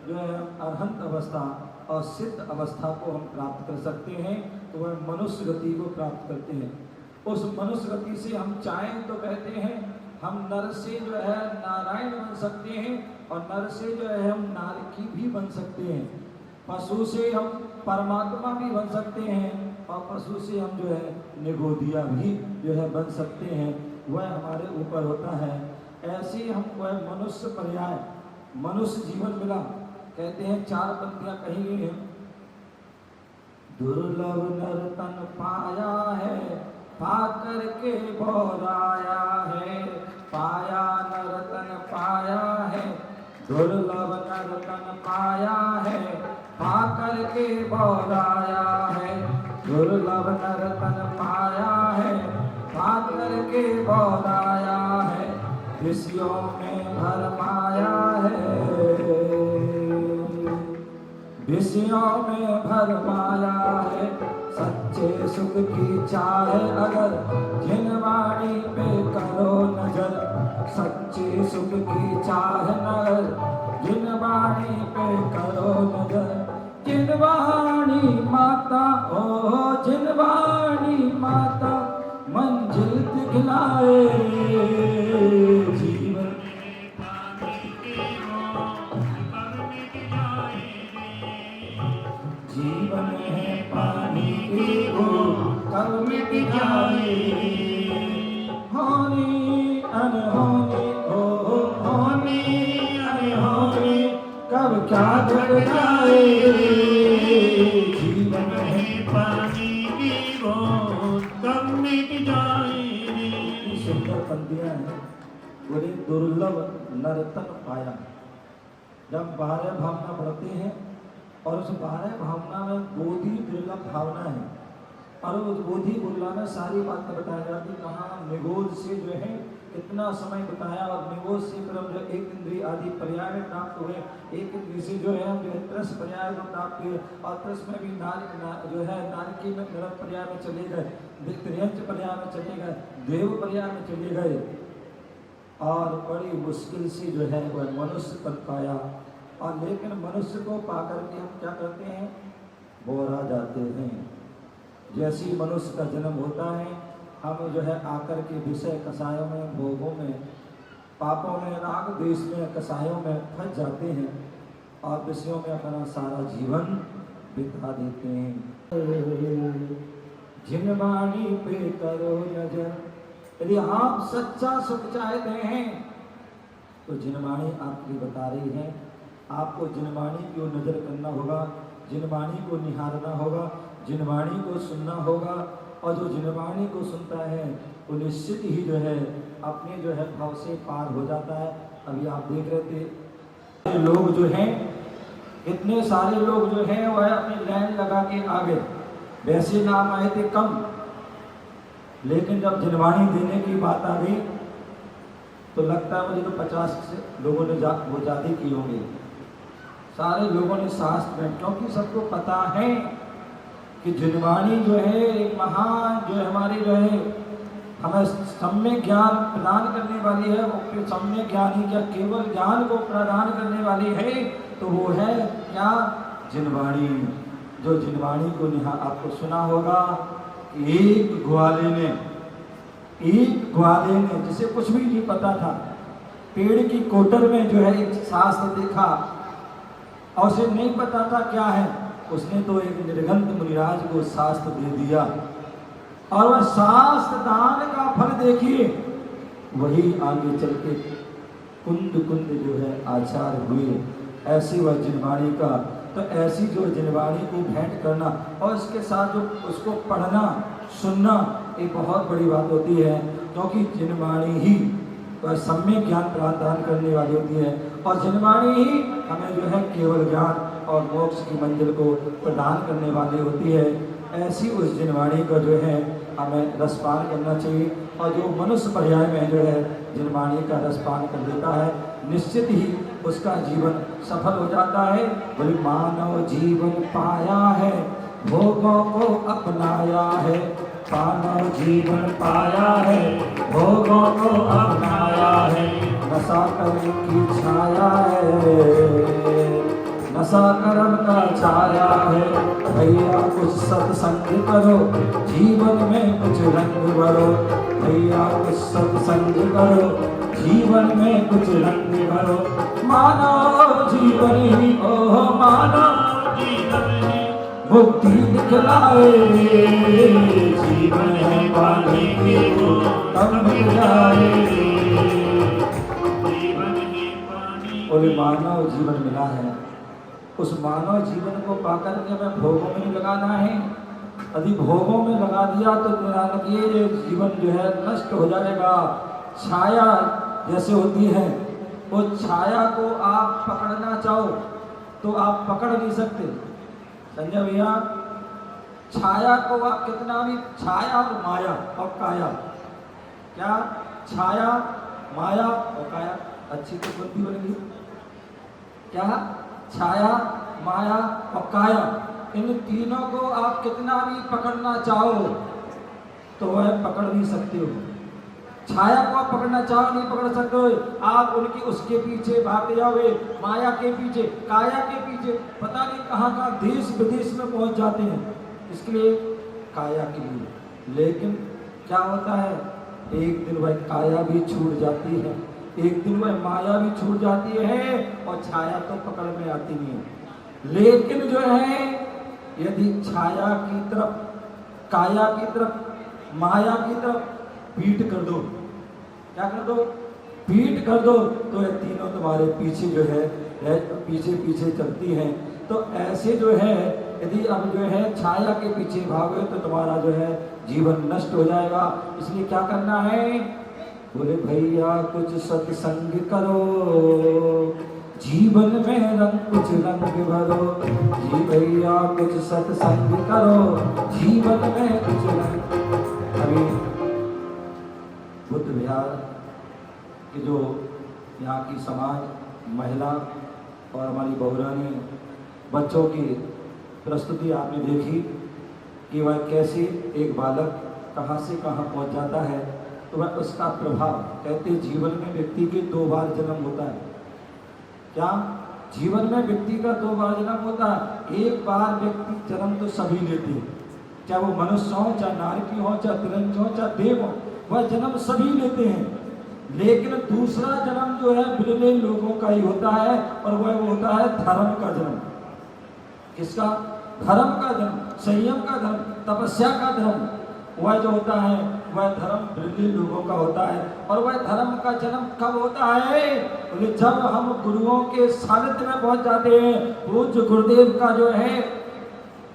S14: जो है अरहंत अवस्था और सिद्ध अवस्था को हम प्राप्त कर सकते हैं। तो वह मनुष्य गति को प्राप्त करते हैं। उस मनुष्य गति से हम चाहें तो कहते हैं हम नर से जो है नारायण बन सकते हैं और नर से जो है हम नारकी भी बन सकते हैं। पशु से हम परमात्मा भी बन सकते हैं और पशु से हम जो है निगोदिया भी जो है बन सकते हैं। वह हमारे ऊपर होता है। ऐसे ही हम वह मनुष्य पर्याय मनुष्य जीवन मिला। कहते हैं 4 पंक्तियां कही गई हैं। दुर्लभ नर तन पाया है, पाकर के बोराया है। पाया नर तन पाया है, दुर्लभ नर तन पाया है, पाकर के बोराया है। दुर्लभ नर तन पाया है, पाकर के बोराया है। ऋषियों में भरमाया है, ऋषियों में भरमाया है। सच्चे सुख की चाहे अगर जिन वाणी पे करो नजर। सच्चे सुख की चाहे नगर जिन वाणी पे करो नजर। जिन वाणी माता ओ जिन वाणी माता मंजिल दिखलाए। जीवन जीवन है पानी की बूंद कब मिट जाए। होनी अनहोनी हो होनी अनहोनी कब क्या घट जाए। जीवन है पानी की बूंद कब मिट जाए। सुंदर पंक्तियां हैं। बड़े दुर्लभ नर्तन पाया। जब 12 भावना पढ़ते हैं और उस 12 भावना में बोधि दुर्लभ भावना है और उस बोधि बुल्ला में सारी बातें बताई जाती। कहाँ निगोज से जो है कितना समय बताया और निगोज से फिर हम जो एक इंद्रिय आदि पर्याय में प्राप्त हुए। एक इंद्रिय से जो है हम जो है त्रस पर्याय में प्राप्त हुए और त्रस में भी जो है नारकी में नरक पर्याय में चले गए, त्रियंच पर्याय में चले गए, देव पर्याय में चले गए और बड़ी मुश्किल से जो है वह मनुष्य पद पाया। और लेकिन मनुष्य को पाकर के हम क्या करते हैं, बोरा जाते हैं। जैसी मनुष्य का जन्म होता है हम जो है आकर के विषय कसायों में, भोगों में, पापों में, राग देश में, कसायों में फंस जाते हैं और विषयों में अपना सारा जीवन बिता देते हैं। जिन वाणी पे करो नजर। यदि आप सच्चा सुख चाहते हैं तो जिनवाणी आपकी बता रही है। आपको जिनवाणी की ओर नजर करना होगा, जिनवाणी को निहारना होगा, जिनवाणी को सुनना होगा। और जो जिनवाणी को सुनता है वो निश्चित ही जो है अपने जो है भाव से पार हो जाता है। अभी आप देख रहे थे लोग जो हैं, इतने सारे लोग जो हैं वह अपनी लाइन लगा के आ गए। वैसे नाम आए थे कम, लेकिन जब जिनवाणी देने की बात आ गई तो लगता है मुझे तो 50 से लोगों ने वो जाति की होंगी। सारे लोगों ने शास्त्र में, क्योंकि सबको पता है कि जिनवाणी जो है एक महान जो है हमारी जो है हमें सम्यक ज्ञान प्रदान करने वाली है। वो सम्यक ज्ञान ही क्या केवल ज्ञान को प्रदान करने वाली है तो वो है क्या, जिनवाणी। जो जिनवाणी को आपको सुना होगा एक ग्वाले ने जिसे कुछ भी नहीं पता था, पेड़ की कोटर में जो है एक शास्त्र देखा और उसे नहीं पता था क्या है, उसने तो एक निर्गंत मुनिराज को शास्त्र दे दिया और वह शास्त्र दान का फल देखिए वही आगे चल के कुंद जो है आचार्य हुए। ऐसी वह जिनवाणी का, तो ऐसी जो जिनवाणी को भेंट करना और इसके साथ जो उसको पढ़ना सुनना एक बहुत बड़ी बात होती है, क्योंकि जिनवाणी ही वह सम्यक ज्ञान प्रदान करने वाली होती है और जिनवाणी ही हमें जो है केवल ज्ञान और मोक्ष की मंजिल को प्रदान करने वाली होती है। ऐसी उस जिनवाणी को जो है हमें रसपान करना चाहिए और जो मनुष्य पर्याय में जो है जिनवाणी का रसपान कर लेता है निश्चित ही उसका जीवन सफल हो जाता है। बोले मानव जीवन पाया है भोगों को अपनाया है, मानव जीवन पाया है भोगों को अपनाया है। नशा करने की छाया है, नशा कर्म का छाया है। भैया कुछ सत्संग करो जीवन में कुछ रंग भरो, भैया कुछ सत्संग करो जीवन में कुछ रंग भरो। मानव जीवन ही ओह मानव जीवन ही मुक्ति दिखलाए, जीवन है पानी की तब मिल जाए। जीवन ही पानी, बोले मानव जीवन मिला है उस मानव जीवन को पाकर के हमें भोगों में नहीं लगाना है। यदि भोगों में लगा दिया तो ये जीवन जो है नष्ट हो जाएगा। छाया जैसे होती है, वो छाया को आप पकड़ना चाहो तो आप पकड़ नहीं सकते। संजय भैया, छाया को आप कितना भी, छाया और माया और काया, क्या छाया माया और काया, अच्छी तो बुद्धि बनेगी क्या? छाया माया और काया, इन तीनों को आप कितना भी पकड़ना चाहो तो वह पकड़ नहीं सकते हो। छाया को आप पकड़ना चाहो नहीं पकड़ सकते हो, आप उनकी उसके पीछे भागते जाओगे, माया के पीछे, काया के पीछे, पता नहीं कहाँ कहाँ देश विदेश में पहुंच जाते हैं, इसके लिए काया के लिए। लेकिन क्या होता है, एक दिन वह काया भी छूट जाती है, एक दिन वह माया भी छूट जाती है और छाया तो पकड़ में आती नहीं है। लेकिन जो है यदि छाया की तरफ, काया की तरफ, माया की तरफ पीठ कर दो, क्या कर दो? पीठ कर दो, तो ये तीनों तुम्हारे पीछे जो है पीछे पीछे चलती हैं। तो ऐसे जो है यदि अब जो है छाया के पीछे भागोगे तो तुम्हारा जो है जीवन नष्ट हो जाएगा। इसलिए क्या करना है? बोले भैया कुछ सत्संग करो, जीवन में रंग कुछ रंग भरो। जी भैया कुछ सत्संग करो, जीवन में कुछ रंग। अभी बुद्ध विहार के जो यहाँ की समाज, महिला और हमारी बहुरानी बच्चों की प्रस्तुति आपने देखी कि वह कैसे एक बालक कहाँ से कहाँ पहुँच जाता है, तो वह उसका प्रभाव, कहते जीवन में व्यक्ति के 2 बार जन्म होता है। क्या जीवन में व्यक्ति का 2 बार जन्म होता है? एक बार व्यक्ति जन्म तो सभी लेते हैं, चाहे वो मनुष्य हो, चाहे नारकी हो, चाहे तिरंज हो, चाहे देव हो, वह जन्म सभी लेते हैं। लेकिन दूसरा जन्म जो है बिरले लोगों का ही होता है, और वह होता है धर्म का जन्म। किसका? धर्म का जन्म, संयम का धर्म, तपस्या का धर्म। वह जो होता है वह धर्म बिरले लोगों का होता है। और वह धर्म का जन्म कब होता है? बोले जब हम गुरुओं के सानिध्य में पहुंच जाते हैं। पूज्य गुरुदेव का जो है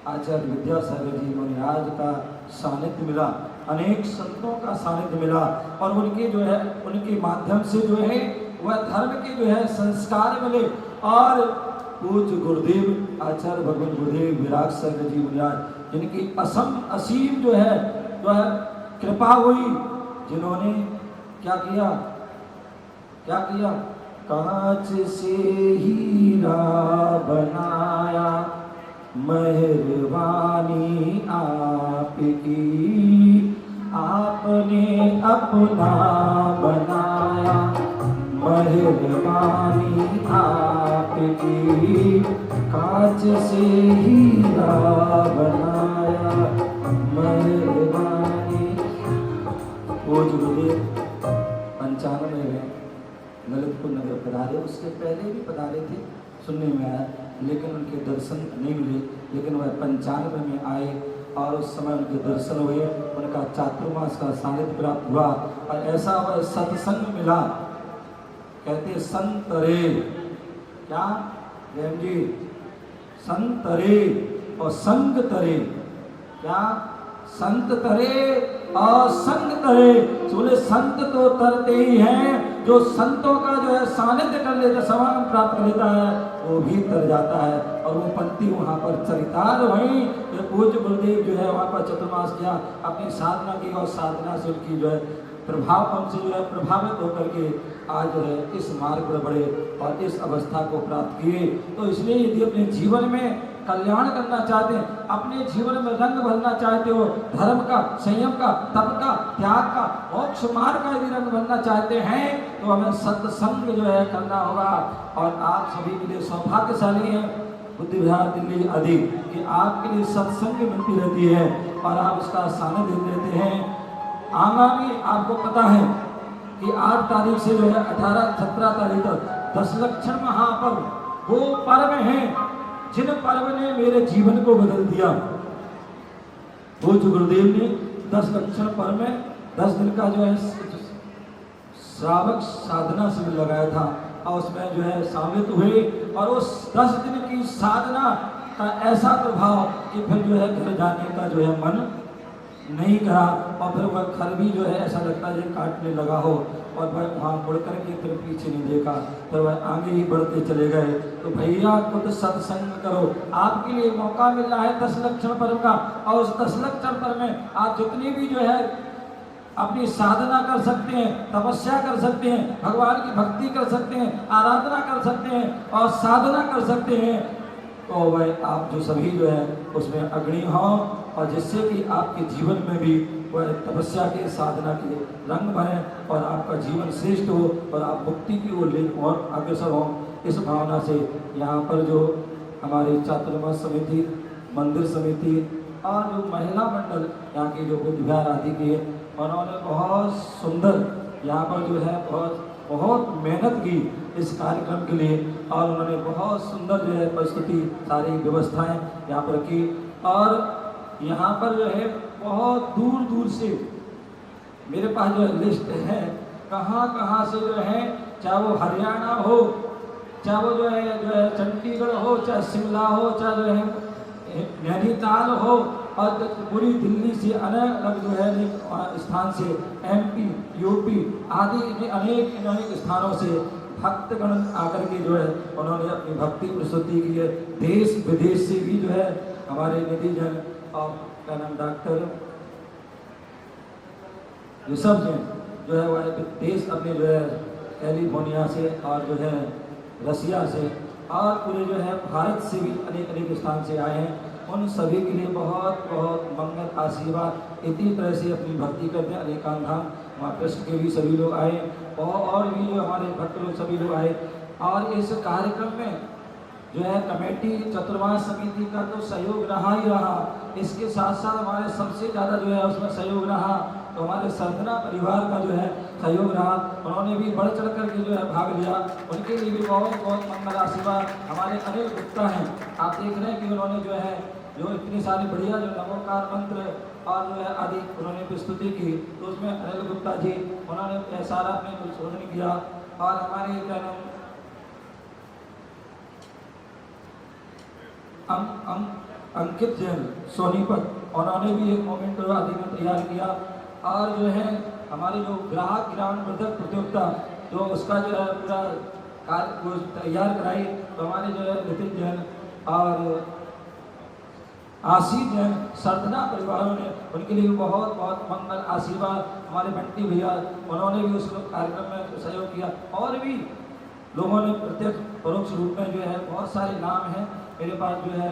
S14: आचार्य विद्यासागर जी महाराज का सानिध्य मिला, अनेक संतों का सानिध्य मिला, और उनके जो है उनके माध्यम से जो है वह धर्म के जो है संस्कार मिले। और पूज्य गुरुदेव आचार्य भगवान गुरुदेव विराट सागर जी महाराज, जिनकी असीम जो है वह कृपा हुई, जिन्होंने क्या किया? क्या किया? कांच से हीरा बनाया, मेहरबानी आपकी, आपने अपना बनाया, मेहरबानी आपकी, कांच से हीरा बनाया, मेहरबानी। वो गुरुदेव 95 में ललितपुर नगर पधारे, उसके पहले भी पधारे थे, सुनने में आया, लेकिन उनके दर्शन नहीं मिले। लेकिन वह 95 में आए और उस समय उनके दर्शन हुए, उनका चातुर्मास का सानिध्य प्राप्त हुआ, और ऐसा वह सत्संग मिला। कहते संत रे, क्या प्रेम जी? संत रे और संग तरे, क्या? संत तरे और संग तरे। बोले संत तो तरते ही हैं, जो संतों का जो है सानिध्य कर लेता, समागम प्राप्त कर लेता है, वो भी तर जाता है। और वो पंक्ति वहाँ पर चरितार्थ हुई। पूज्य गुरुदेव जो है वहाँ पर चतुर्मास किया, अपनी साधना की, और साधना से उनकी जो है प्रभाव हमसे जो है प्रभावित होकर के आज जो है इस मार्ग पर बढ़े और इस अवस्था को प्राप्त किए। तो इसलिए यदि अपने जीवन में कल्याण करना चाहते हैं, अपने जीवन में रंग भरना चाहते हो, धर्म का, संयम का, तप का, त्याग का, मोक्ष मार्ग का यदि रंग भरना चाहते हैं, तो हमें सत्संग जो है करना होगा। और आप सभी के लिए सौभाग्यशाली हैं बुद्धि विहार दिल्ली अधिक कि आपके लिए सत्संग मिलती रहती है और आप उसका सानिध्य लेते हैं। आगामी आपको पता है कि 8 तारीख से जो है 18-17 तारीख तक 10 लक्षण महापर्व वो पर्व हैं जिन पर्व ने मेरे जीवन को बदल दिया। पूज्य गुरुदेव ने 10 लक्षण पर्व में 10 दिन का जो है श्रावक साधना शिविर लगाया था और उसमें जो है शामिल हुए और उस 10 दिन की अपनी साधना का ऐसा प्रभाव कि फिर जो है घर जाने का जो है मन नहीं करा, और फिर वह घर भी जो है ऐसा लगता है काटने लगा हो, और वह वहाँ मुड़ करके फिर पीछे नहीं देखा, तो वह आगे ही बढ़ते चले गए। तो भैया खुद सत्संग करो, आपके लिए मौका मिल रहा है 10 लक्षण पर्व का, और उस 10 लक्षण पर्व में आप जितनी भी जो है अपनी साधना कर सकते हैं, तपस्या कर सकते हैं, भगवान की भक्ति कर सकते हैं, आराधना कर सकते हैं और साधना कर सकते हैं, तो वह आप जो सभी जो है उसमें अग्रणी हों, और जिससे कि आपके जीवन में भी वह तपस्या के साधना के रंग भरें और आपका जीवन श्रेष्ठ हो और आप मुक्ति की ओर ले और अग्रसर हों। इस भावना से यहाँ पर जो हमारे चातुर्मास समिति, मंदिर समिति और जो महिला मंडल यहाँ की जो बुद्ध विहार आदि की है, उन्होंने बहुत सुंदर यहाँ पर जो है बहुत मेहनत की इस कार्यक्रम के लिए, और उन्होंने बहुत सुंदर जो है प्रस्तुति सारी व्यवस्थाएं यहाँ पर की, और यहाँ पर जो है बहुत दूर दूर से मेरे पास जो है लिस्ट है, कहाँ कहाँ से जो है, चाहे वो हरियाणा हो, चाहे वो जो है चंडीगढ़ हो, चाहे शिमला हो, चाहे जो है नैनीताल हो, और पूरी दिल्ली से अलग अलग जो है स्थान से MP, UP आदि अनेक स्थानों से भक्तगण आकर के जो है उन्होंने अपनी भक्ति प्रस्तुति की है। देश विदेश से भी जो है हमारे निधि जन और क्या नाम डॉक्टर ऋषभ जैन जो है वह देश अपने जो है कैलिफोर्निया से और जो है रसिया से और पूरे जो है भारत से भी अनेक स्थान से आए हैं। उन सभी के लिए बहुत बहुत मंगल आशीर्वाद। इसी तरह से अपनी भक्ति करते हैं। अनेकांत धाम वहाँ ट्रस्ट के भी सभी लोग आए और भी जो हमारे भक्त लोग सभी लोग आए, और इस कार्यक्रम में जो है कमेटी चतुर्मास समिति का तो सहयोग रहा ही रहा, इसके साथ साथ हमारे सबसे ज़्यादा जो है उसमें सहयोग रहा तो हमारे सरदना परिवार का जो है सहयोग रहा। उन्होंने भी बढ़ चढ़ करके जो है भाग लिया, उनके लिए भी बहुत बहुत मंगल आशीर्वाद। हमारे अनिल गुप्ता हैं, आप देख रहे हैं कि उन्होंने जो है जो इतनी सारी बढ़िया जो नमोकार मंत्र और जो है आदि उन्होंने प्रस्तुति की, तो उसमें अनिल गुप्ता जी उन्होंने सारा अपने संशोधन किया। और हमारे क्या नाम अंकित जैन सोनीपत, उन्होंने भी एक मोमेंट आदि में तैयार किया। और जो है हमारे जो ग्राहक गिरावनवर्धक प्रतियोगिता जो उसका जो है पूरा कार्य तैयार कराई, तो हमारे जो है नितिन जैन और आशीष जैन सरदना परिवारों ने उनके लिए बहुत बहुत मंगल आशीर्वाद। हमारे बंटी भैया उन्होंने भी उस कार्यक्रम में सहयोग किया, और भी लोगों ने प्रत्यक्ष परोक्ष रूप में जो है बहुत सारे नाम हैं, मेरे पास जो है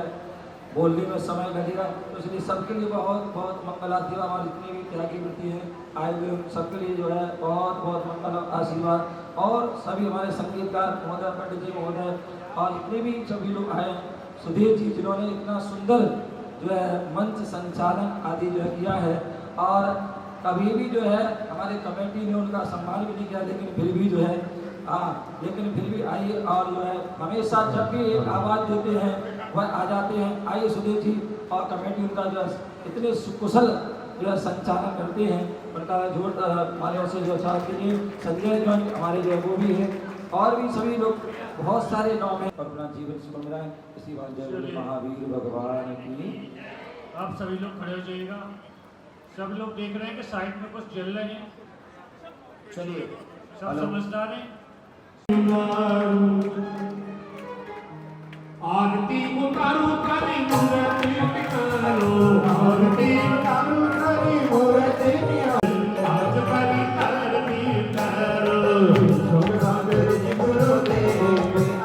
S14: बोलने में समय लगेगा, तो इसलिए सबके लिए बहुत बहुत मंगल आशीर्वाद। हमारे जितनी भी त्यागी वृत्ति हैं आए हुए उन सबके लिए जो है बहुत बहुत मंगल आशीर्वाद। और सभी हमारे संगीतकार महोदय, पंडित जी महोदय और जितने भी सभी लोग आए हैं, सुधीर जी जिन्होंने इतना सुंदर जो है मंच संचालन आदि जो है किया है, और कभी भी जो है हमारे कमेटी ने उनका सम्मान भी नहीं किया, लेकिन फिर भी जो है लेकिन फिर भी आइए, और जो है हमेशा जब भी एक आवाज़ देते हैं वह आ जाते हैं। आइए सुधीर जी और कमेटी उनका जो है इतने कुशल जो है संचालन करते हैं, उनका जोर हमारे से जो साथ के लिए संजय जो हमारे जो है वो भी है, और भी सभी लोग बहुत सारे नाम हैं। अपना जीवन सुखमय रहे, इसी बात जय महावीर भगवान की।
S11: आप सभी लोग खड़े हो जाइएगा। सब लोग देख रहे हैं कि साइड में कुछ जल रहे हैं,
S2: चलिए
S11: सब समझदार हैं।
S9: आरती उतारो करी मूर्ति निकालो, आरती उतारो करी मूर्ति निकालो, आज करी आरती उतारो, सोमनाथ जी गुरुदेव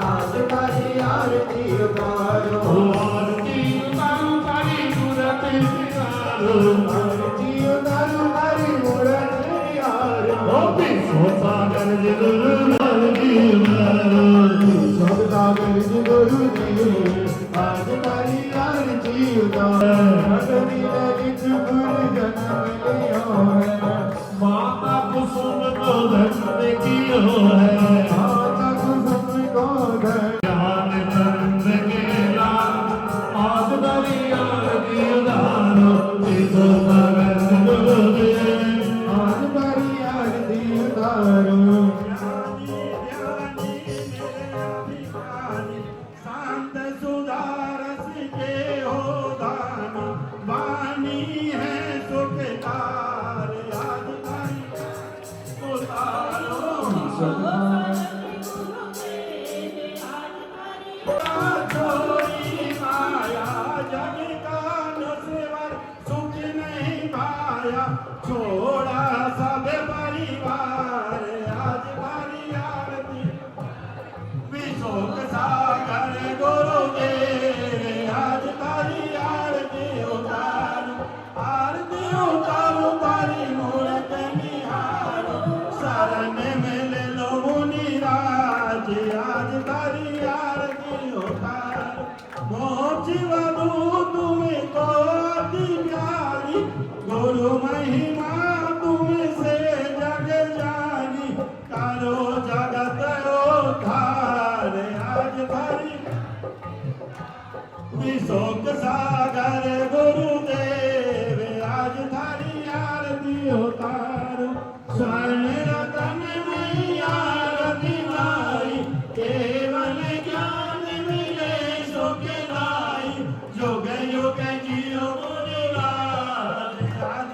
S9: आज करी आरती उतारो, आरती उतारो करी मूर्ति निकालो, आरती उतारो करी मूर्ति निकालो, सोमनाथ जी गुरुदेव आज करी आरती उतारो, माता कुसुम को धन्य कियो है, माता कुसुम को ज्ञान चंद केला, आज करी आरती उतारो, तो भगत गुरुदेव आज करी आरती उतारो।
S3: शांत सो शिवनु तुम्हें को अति प्यारी, गुरु महिमा तुमसे जग जानी, करो जगत उद्धार आज भरी विशोक सागर गुरुदेव आज धरी आरती उतारो, स्वर्ण रतन मैया रति लाई, केवल ज्ञान मिले सुख लाई, युग युग जियो मुनिराज आज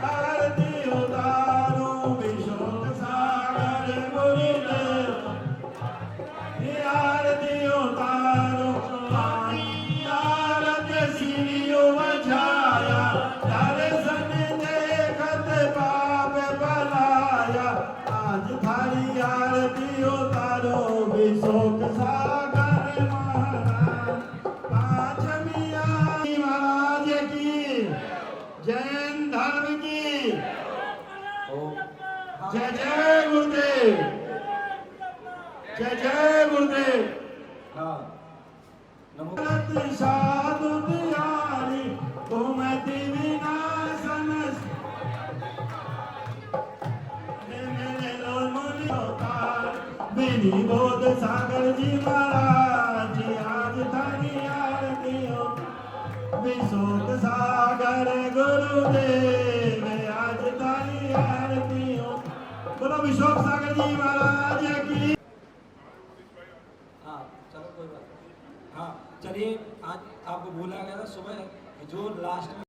S3: आरती उतारो, विशोक सागर गुरुदेव आरती उतारो, सिरियो बजाया, दर्शन देखत पाप बलाया, आज थारी आरती उतारो, विशोक सागर महाराज, पांचवी आरती महाराज की, जैन धर्म की, जय जय गुरुदेव, जय जय गुरुदेव। साधु तिहारी घूमती विनाशन, बिनी बोध सागर जी महाराज आज धनी आरती हो, विशोक सागर गुरुदेव आज धनी आरती हो, बोलो विशोक सागर जी महाराज की।
S14: हाँ चलो कोई बात नहीं। हाँ चलिए, आज आपको बोला गया था सुबह जो लास्ट में